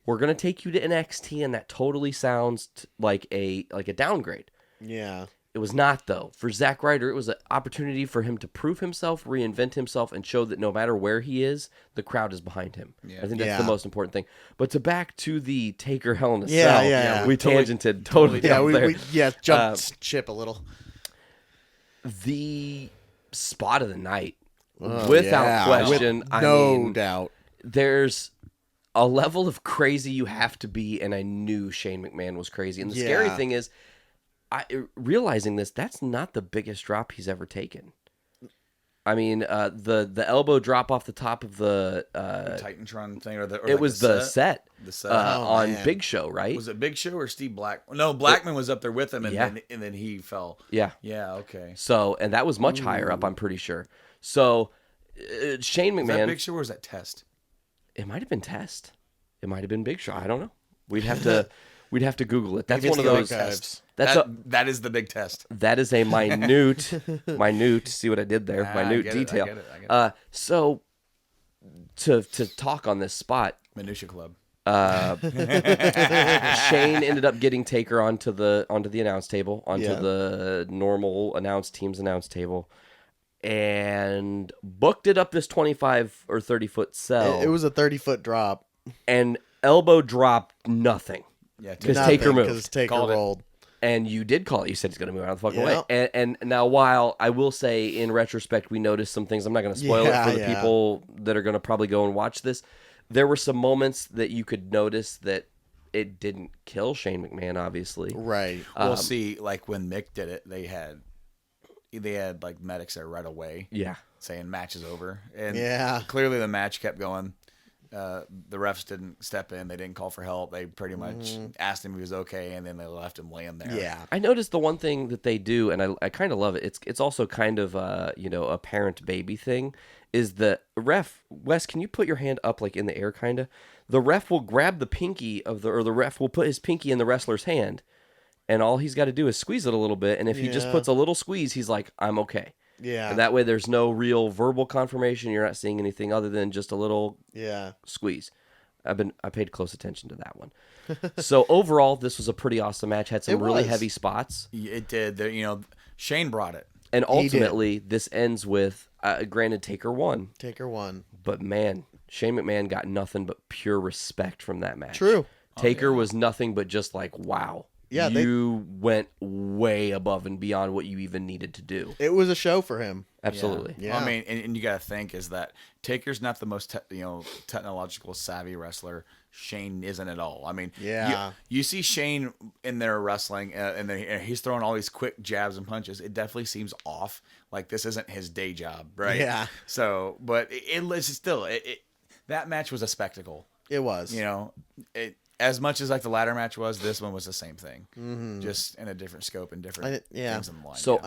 We're going to take you to NXT, and that totally sounds like a downgrade. Yeah. It was not, though. For Zack Ryder, it was an opportunity for him to prove himself, reinvent himself, and show that no matter where he is, the crowd is behind him. Yeah. I think that's the most important thing. But back to the Taker Hell in a Cell. Yeah. We tangented totally Yeah, down there. we jumped ship a little. The spot of the night, without question. No doubt. There's a level of crazy you have to be, and I knew Shane McMahon was crazy. And the scary thing is, realizing this, that's not the biggest drop he's ever taken. I mean, the elbow drop off the top of the Titantron thing, or it was the set. The set. On Big Show, right? Was it Big Show or Steve Black? No, Blackman was up there with him, and Yeah. then he fell. Yeah. Yeah. Okay. So, and that was much higher up, I'm pretty sure. So, Shane Was McMahon. that Big Show or was that Test? It might have been Test. It might have been Big Show. I don't know. We'd have to Google it. That's Maybe one of it's those. the archives. That is the big test. That is a minute. See what I did there? Minute detail. I get it. So to talk on this spot, Minutia Club. Shane ended up getting Taker onto the announce table, onto Yeah. the normal team's announce table, and booked it up this 25 or 30-foot cell. It was a 30-foot drop. And elbow dropped nothing. Yeah, Because Taker moved. Because Taker Called it. rolled. And you did call it. You said he's going to move out of the fucking Yeah. way. And now, while I will say, in retrospect, we noticed some things. I'm not going to spoil it for the people that are going to probably go and watch this. There were some moments that you could notice that it didn't kill Shane McMahon, obviously. Right. We'll see. Like when Mick did it, they had like medics there right away. Yeah. Saying match is over, and clearly the match kept going. The refs didn't step in. They didn't call for help. They pretty much asked him if he was okay, and then they left him laying there. Yeah. I noticed the one thing that they do, and I kind of love it. It's also kind of a parent baby thing. Is the ref, Wes? Can you put your hand up like in the air, kind of? The ref will grab the pinky or the ref will put his pinky in the wrestler's hand, and all he's got to do is squeeze it a little bit. And if he just puts a little squeeze, he's like, I'm okay. Yeah. And that way there's no real verbal confirmation. You're not seeing anything other than just a little squeeze. I paid close attention to that one. So overall, this was a pretty awesome match. Had some really heavy spots. It did. Shane brought it. And ultimately, this ends with, granted, Taker won. Taker won. But man, Shane McMahon got nothing but pure respect from that match. True. Taker was nothing but just like, wow. Yeah, you went way above and beyond what you even needed to do. It was a show for him. Absolutely. Yeah. I mean, and you got to think is that Taker's not the most technological savvy wrestler. Shane isn't at all. I mean, you see Shane in there wrestling, and then he's throwing all these quick jabs and punches. It definitely seems off. Like this isn't his day job, right? Yeah. So, but it's still that match was a spectacle. It was. As much as like the ladder match was, this one was the same thing, just in a different scope and different things in the line. So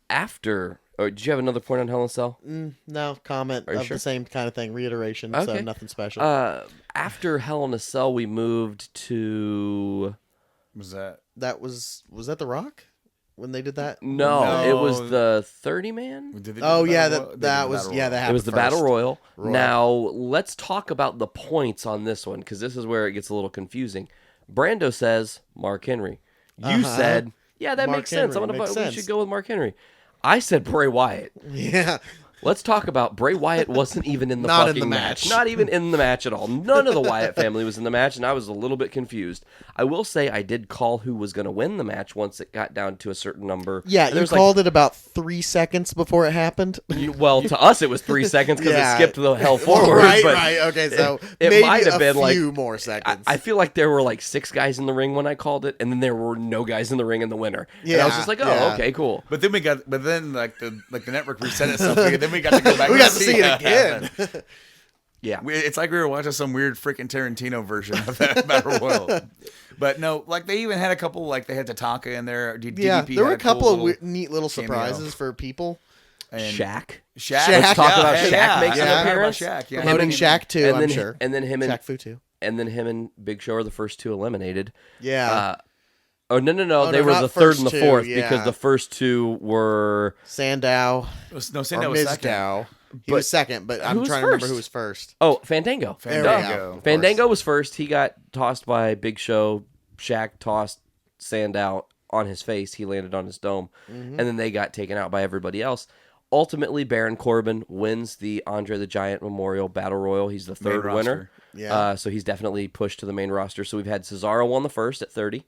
after, or did you have another point on Hell in a Cell? No, comment of the same kind of thing, reiteration, so nothing special. After Hell in a Cell, we moved to... Was that The Rock? When they did that? No, it was the 30-man? Oh, yeah, that was it was the Battle Royal. Now, let's talk about the points on this one, because this is where it gets a little confusing. Brando says Mark Henry. You said, yeah, that Mark makes sense. Henry, We should go with Mark Henry. I said Bray Wyatt. Yeah. Let's talk about Bray Wyatt wasn't even in the fucking match. Not even in the match at all. None of the Wyatt family was in the match, and I was a little bit confused. I will say I did call who was going to win the match once it got down to a certain number. Yeah, you called it about 3 seconds before it happened. Well, to us it was 3 seconds because it skipped the hell forward. Right. Okay, so it might have been a few more seconds. I feel like there were like 6 guys in the ring when I called it, and then there were no guys in the ring in the winner. Yeah, and I was just like, okay, cool. But then the network reset itself. Then we got to go back. We got to see it again. Yeah, it's like we were watching some weird freaking Tarantino version of that Battle Royal. But no, like they even had a couple, like they had Tatanka in there. DDP there were a couple cool of neat little surprises for people. And Shaq. Let's talk about Shaq makes an appearance. Promoting Shaq too, I'm sure. And then him and Shaq Fu too. And then him and Big Show are the first 2 eliminated. Yeah. No. They were the third and the fourth because the first 2 were Sandow. Sandow was second. He was second, but I'm trying to remember who was first. Oh, Fandango. Fandango was first. He got tossed by Big Show. Shaq tossed Sandow on his face. He landed on his dome. And then they got taken out by everybody else. Ultimately, Baron Corbin wins the Andre the Giant Memorial Battle Royal. He's the third winner. Yeah. So he's definitely pushed to the main roster. So we've had Cesaro won the first at 30.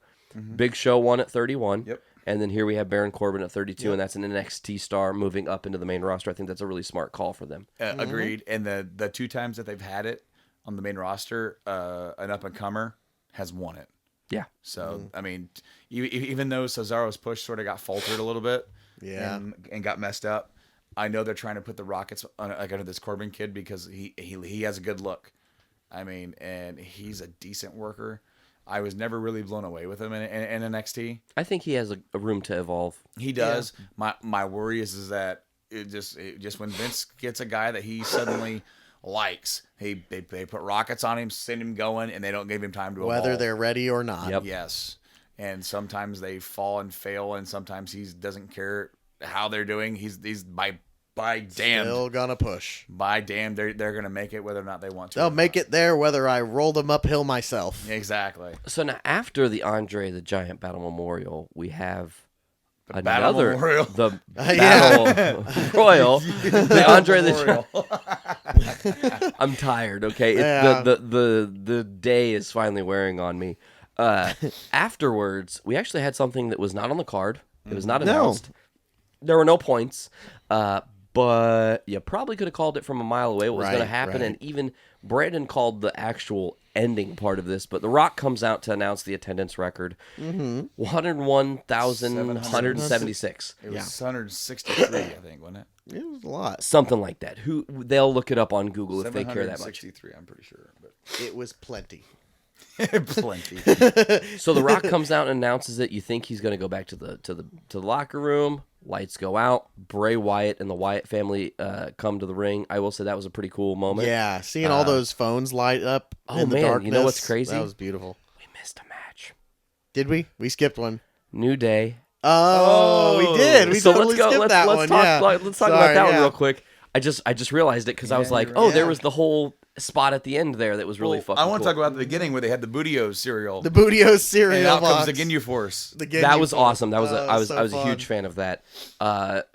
Big Show won at 31. Yep. And then here we have Baron Corbin at 32, and that's an NXT star moving up into the main roster. I think that's a really smart call for them. Agreed. And the 2 times that they've had it on the main roster, an up-and-comer has won it. Yeah. So, I mean, even though Cesaro's push sort of got faltered a little bit and got messed up, I know they're trying to put the Rockets under this Corbin kid because he has a good look. I mean, and he's a decent worker. I was never really blown away with him in NXT. I think he has a room to evolve. He does. Yeah. My worry is that it just when Vince gets a guy that he suddenly likes, they put rockets on him, send him going, and they don't give him time to evolve. Whether they're ready or not. Yep. Yes. And sometimes they fall and fail, and sometimes he doesn't care how they're doing. He's by damn still gonna push. By damn, they're gonna make it whether or not they want to. They'll make it there whether I roll them uphill myself. Exactly. So now after the Andre the Giant Battle Memorial, we have the Battle Royal. The Andre the Giant. I'm tired. Okay, the day is finally wearing on me. Afterwards, we actually had something that was not on the card. It was not announced. There were no points. But you probably could have called it from a mile away what was going to happen. And even Brandon called the actual ending part of this. But The Rock comes out to announce the attendance record. 101,176. It was 163, I think, wasn't it? It was a lot. Something like that. They'll look it up on Google if they care that much. 763, I'm pretty sure. But it was plenty. Plenty. So The Rock comes out and announces it. You think he's going to go back to the locker room. Lights go out. Bray Wyatt and the Wyatt family come to the ring. I will say that was a pretty cool moment. Yeah, seeing all those phones light up in the darkness. You know what's crazy? That was beautiful. We missed a match. Did we? We skipped one. New Day. Oh, we did. We So totally skipped that one. Let's talk about that one real quick. I just realized it because I was like, you're oh, right. there was the whole spot at the end there that was really fucking I want to cool. talk about the beginning where they had the Bootios cereal. The Bootios cereal and out box. comes the Ginyu Force. That was awesome. That was I was so a fun. huge fan of that.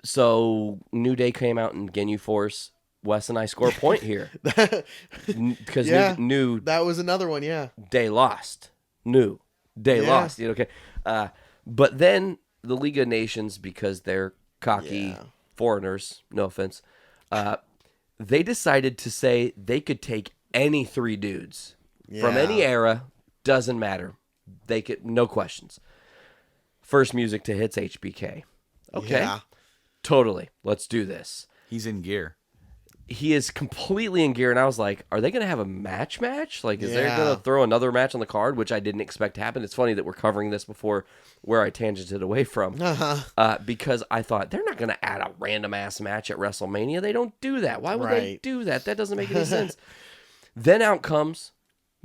So New Day came out in Ginyu Force. Wes and I score a point here because new That was another one, yeah. Day lost. New Day Yeah. lost. You know, okay. But then the League of Nations, because they're cocky foreigners, no offense, they decided to say they could take any three dudes from any era, doesn't matter. They could, no questions. First music to hits HBK. Okay. Yeah. Totally. Let's do this. He's in gear. He is completely in gear, and I was like, are they going to have a match? Like, is they Yeah. going to throw another match on the card, which I didn't expect to happen? It's funny that we're covering this before where I tangented away from, because I thought they're not going to add a random-ass match at WrestleMania. They don't do that. Why would they do that? That doesn't make any sense. Then out comes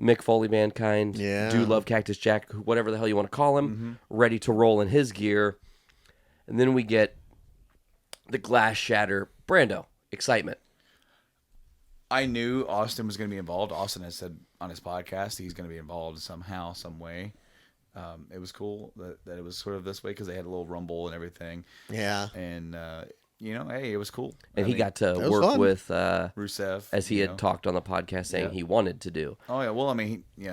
Mick Foley, Mankind, Dude Love, Cactus Jack, whatever the hell you want to call him, ready to roll in his gear. And then we get the glass shatter Brando. Excitement. I knew Austin was going to be involved. Austin has said on his podcast he's going to be involved somehow, some way. It was cool that it was sort of this way because they had a little rumble and everything. Yeah. And, hey, it was cool. And he got to was work fun. with Rusev. as he had talked on the podcast saying he wanted to do. Oh, yeah. Well, I mean, he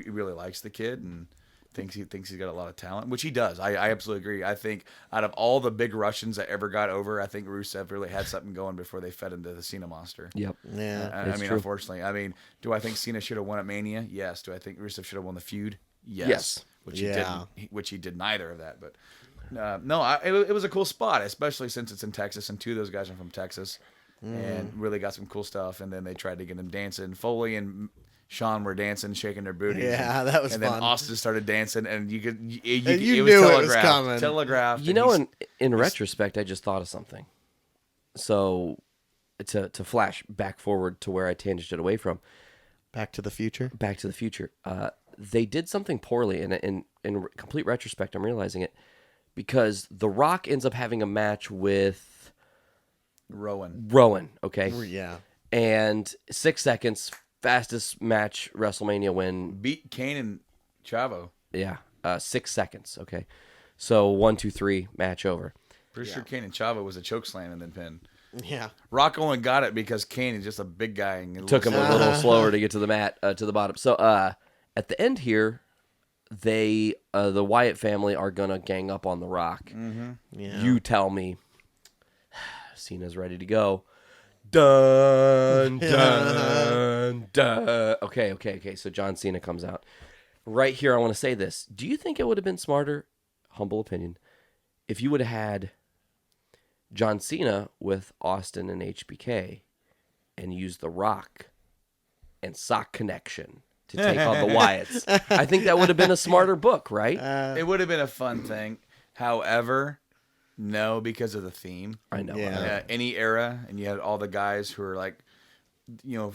really likes the kid and thinks he's got a lot of talent, which he does. I absolutely agree. I think out of all the big Russians that ever got over, I think Rusev really had something going before they fed him to the Cena monster. Yep. Yeah. I mean, unfortunately, do I think Cena should have won at Mania? Yes. Do I think Rusev should have won the feud? Yes. Which he didn't. Which he did neither of that. But it was a cool spot, especially since it's in Texas, and two of those guys are from Texas, and really got some cool stuff. And then they tried to get him dancing. Foley and Sean were dancing, shaking their booties. Yeah, that was fun. And then Austin started dancing, and you knew it was coming. telegraphed. You know, in retrospect, I just thought of something. So, to flash back forward to where I tangented away from. Back to the Future. Back to the Future. They did something poorly, and in complete retrospect, I'm realizing it, because The Rock ends up having a match with Rowan, okay? Yeah. And 6 seconds, fastest match WrestleMania win. Beat Kane and Chavo. Yeah, 6 seconds, okay? So 1, 2, 3, match over. Pretty sure Kane and Chavo was a choke slam and then pin. Yeah. Rock only got it because Kane is just a big guy. And Took him a little slower to get to the mat, to the bottom. So at the end here, they the Wyatt family are gonna gang up on The Rock. Mm-hmm. Yeah. You tell me, Cena's ready to go. Dun dun dun. Okay. So John Cena comes out. Right here, I want to say this. Do you think it would have been smarter, humble opinion, if you would have had John Cena with Austin and HBK and used The Rock and Sock Connection to take on the Wyatts? I think that would have been a smarter book, right? It would have been a fun thing. However, no, because of the theme. I know. Any era, and you had all the guys who are like,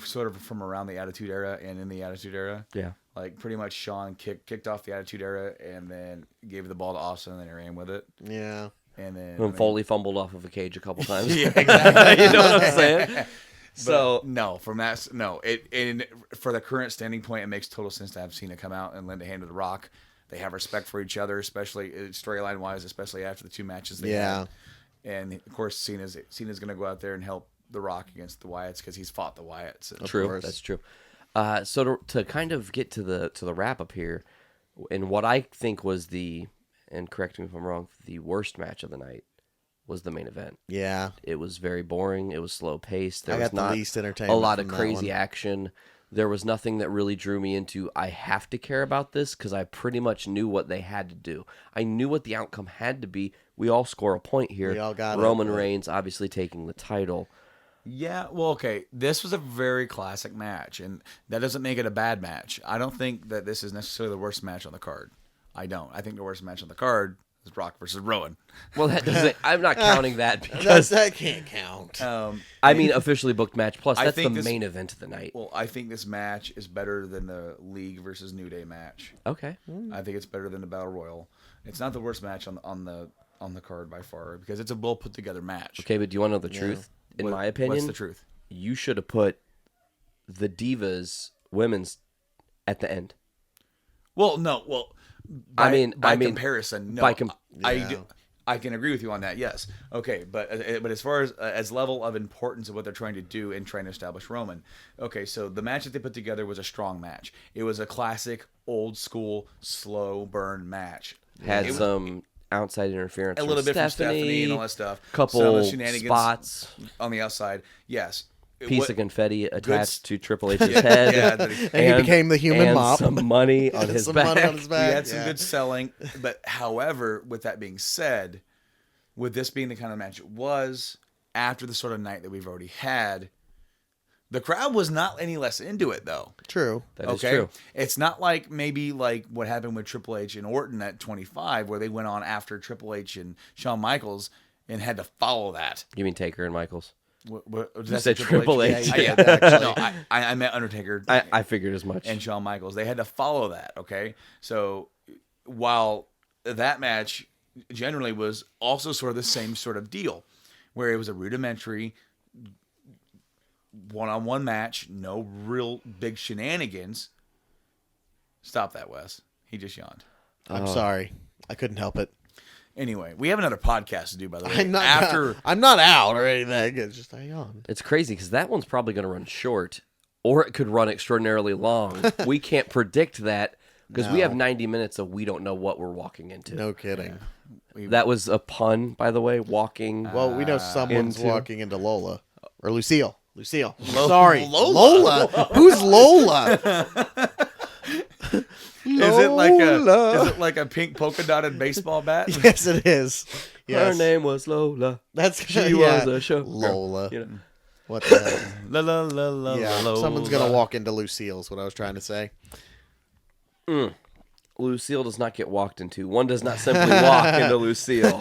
sort of from around the Attitude Era and in the Attitude Era. Yeah. Like pretty much Sean kicked off the Attitude Era and then gave the ball to Austin and then he ran with it. Yeah. And then When Foley fumbled off of a cage a couple times. Yeah, exactly. You know what I'm saying? So no, for the current standing point, it makes total sense to have Cena come out and lend a hand to The Rock. They have respect for each other, especially storyline wise, especially after the two matches they had. And of course, Cena's going to go out there and help The Rock against the Wyatts because he's fought the Wyatts. True, that's true. So to kind of get to the wrap up here, and what I think was and correct me if I'm wrong, the worst match of the night was the main event. Yeah. It was very boring. It was slow paced. There I was got not the least entertainment a lot of from that crazy one. action. There was nothing that really drew me into, I have to care about this, because I pretty much knew what they had to do. I knew what the outcome had to be. We all score a point here. We all got Roman it. Reigns obviously taking the title. Yeah, well, okay. This was a very classic match, and that doesn't make it a bad match. I don't think that this is necessarily the worst match on the card. I don't. I think the worst match on the card is is Brock versus Rowan. Well, that doesn't. I'm not counting that because that can't count. I mean officially booked match. Plus, I that's the think this- main event of the night. Well, I think this match is better than the League versus New Day match. Okay. I think it's better than the Battle Royal. It's not the worst match on the card by far because it's a well put together match. Okay, but do you want to know the truth? In my opinion, what's the truth? You should have put the Divas women's at the end. Well, no. Well, I mean, comparison, no. I can agree with you on that. Yes. Okay, but as far as level of importance of what they're trying to do and trying to establish Roman. Okay, so the match that they put together was a strong match. It was a classic, old school, slow burn match. Had some outside interference. A little bit from Stephanie and all that stuff. Couple some of the shenanigans spots on the outside. Yes. Piece of confetti attached to Triple H's head. And he became the human mop. Some money on his back. Money on his back. We had some good selling. But however, with that being said, with this being the kind of match it was, after the sort of night that we've already had, the crowd was not any less into it, though. True. That is true. It's not like maybe like what happened with Triple H and Orton at 25, where they went on after Triple H and Shawn Michaels and had to follow that. You mean Taker and Michaels? What, You said Triple H. Yeah, no, I meant Undertaker. I figured as much. And Shawn Michaels. They had to follow that, okay? So while that match generally was also sort of the same sort of deal, where it was a rudimentary one-on-one match, no real big shenanigans. Stop that, Wes. He just yawned. I'm sorry. I couldn't help it. Anyway, we have another podcast to do, by the way. I'm not out or anything. It's just I yawned. It's crazy because that one's probably going to run short, or it could run extraordinarily long. We can't predict that because we have 90 minutes of we don't know what we're walking into. No kidding. That was a pun, by the way. Walking. Well, we know someone's walking into Lola or Lucille. Lucille. Sorry, Lola. Who's Lola? Is it like a pink polka dotted baseball bat? Yes, it is. Yes. Her name was Lola. That's She was a show. Lola. You know. What the hell? La, la, la, la, Yeah, Lola. someone's gonna walk into Lucille. Is what I was trying to say. Lucille does not get walked into. One does not simply walk into Lucille.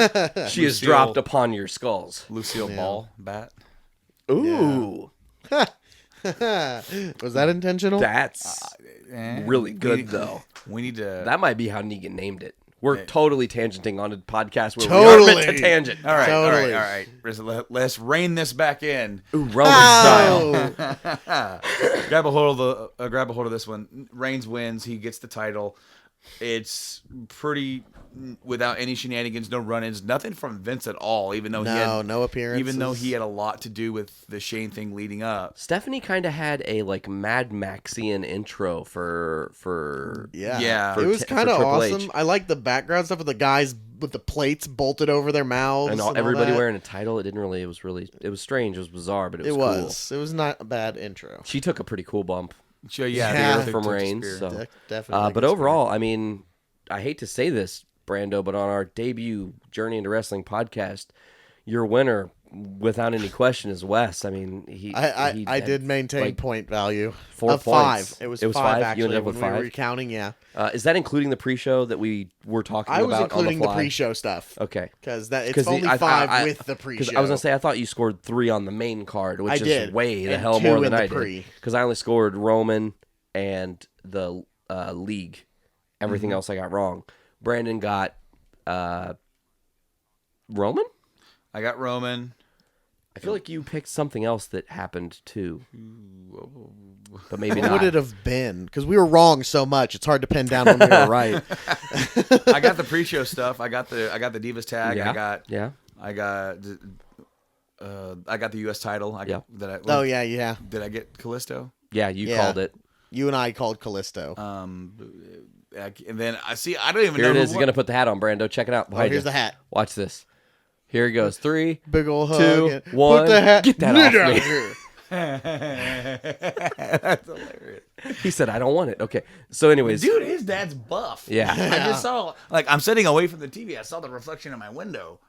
She is dropped upon your skulls. Lucille Ball bat. Ooh. Was that intentional? That's really good, though. We need to. That might be how Negan named it. We're totally tangenting on a podcast where we Totally. are meant to tangent. All right, Totally. all right. Let's rein this back in. Ooh, Roman style. Grab a hold of this one. Reigns wins. He gets the title. It's pretty without any shenanigans, no run-ins, nothing from Vince at all. Even though no appearances. Even though he had a lot to do with the Shane thing leading up. Stephanie kind of had a like Mad Maxian intro for it was kind of awesome. H. I like the background stuff with the guys with the plates bolted over their mouths and everybody wearing a title. It was strange. It was bizarre, but it was cool. It was not a bad intro. She took a pretty cool bump. Sure, From Reigns. Definitely. But overall, I mean, I hate to say this, Brando, but on our debut Journey into Wrestling podcast, your winner, without any question, is Wes. I mean, I did maintain point value. 4 points. 5. It was 5 actually. You ended up with when 5. we were recounting, yeah. Is that including the pre-show that we were talking about? I was including on the the fly? pre-show stuff. Okay. Because it's only 5 with the pre-show. Because I was gonna say I thought you scored 3 on the main card, which I is did. way the And hell 2 more in than the I pre. did. Because I only scored Roman and the League. Everything else I got wrong. Brandon got Roman? I got Roman. I feel like you picked something else that happened too. But maybe What not. would it have been? Because we were wrong so much, it's hard to pin down when we were right. I got the pre-show stuff. I got the Divas tag. Yeah. I got the U.S. title. Yeah. Yeah. Did I get Callisto? Yeah, you Yeah. called it. You and I called Callisto. And then I don't even Here know. it who is. He's won. going to put the hat on, Brando. Check it out. Behind here's you. the hat. Watch this. Here it goes. 3, Big ol' hug. 2, and 1. Put the hat. Get that Get off out me. here. That's hilarious. He said, I don't want it. Okay. So anyways. Dude, his dad's buff. Yeah. I just saw, I'm sitting away from the TV. I saw the reflection in my window.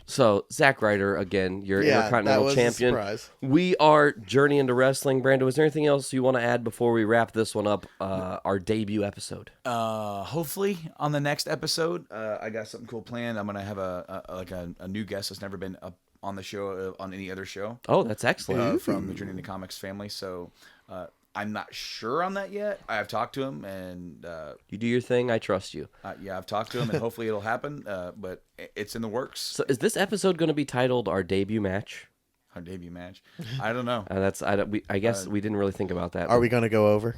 So, Zack Ryder, again, your Yeah, that Intercontinental was a Champion. surprise. We are Journey into Wrestling. Brando, is there anything else you want to add before we wrap this one up, our debut episode? Hopefully on the next episode, I got something cool planned. I'm gonna have a new guest that's never been up on the show on any other show. Oh, that's excellent. From the Journey into Comics family. So I'm not sure on that yet. I have talked to him, and You do your thing. I trust you. yeah, I've talked to him, and hopefully it'll happen. But it's in the works. So, is this episode going to be titled "Our Debut Match"? Our debut match. I don't know. I guess we didn't really think about that. Are we going to go over?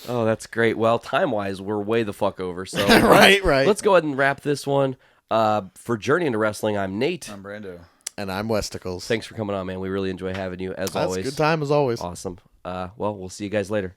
Oh, that's great. Well, time-wise, we're way the fuck over. So Right. Let's go ahead and wrap this one. For Journey into Wrestling, I'm Nate. I'm Brando. And I'm Westicles. Thanks for coming on, man. We really enjoy having you, as That's always. a good time, as always. Awesome. Well, we'll see you guys later.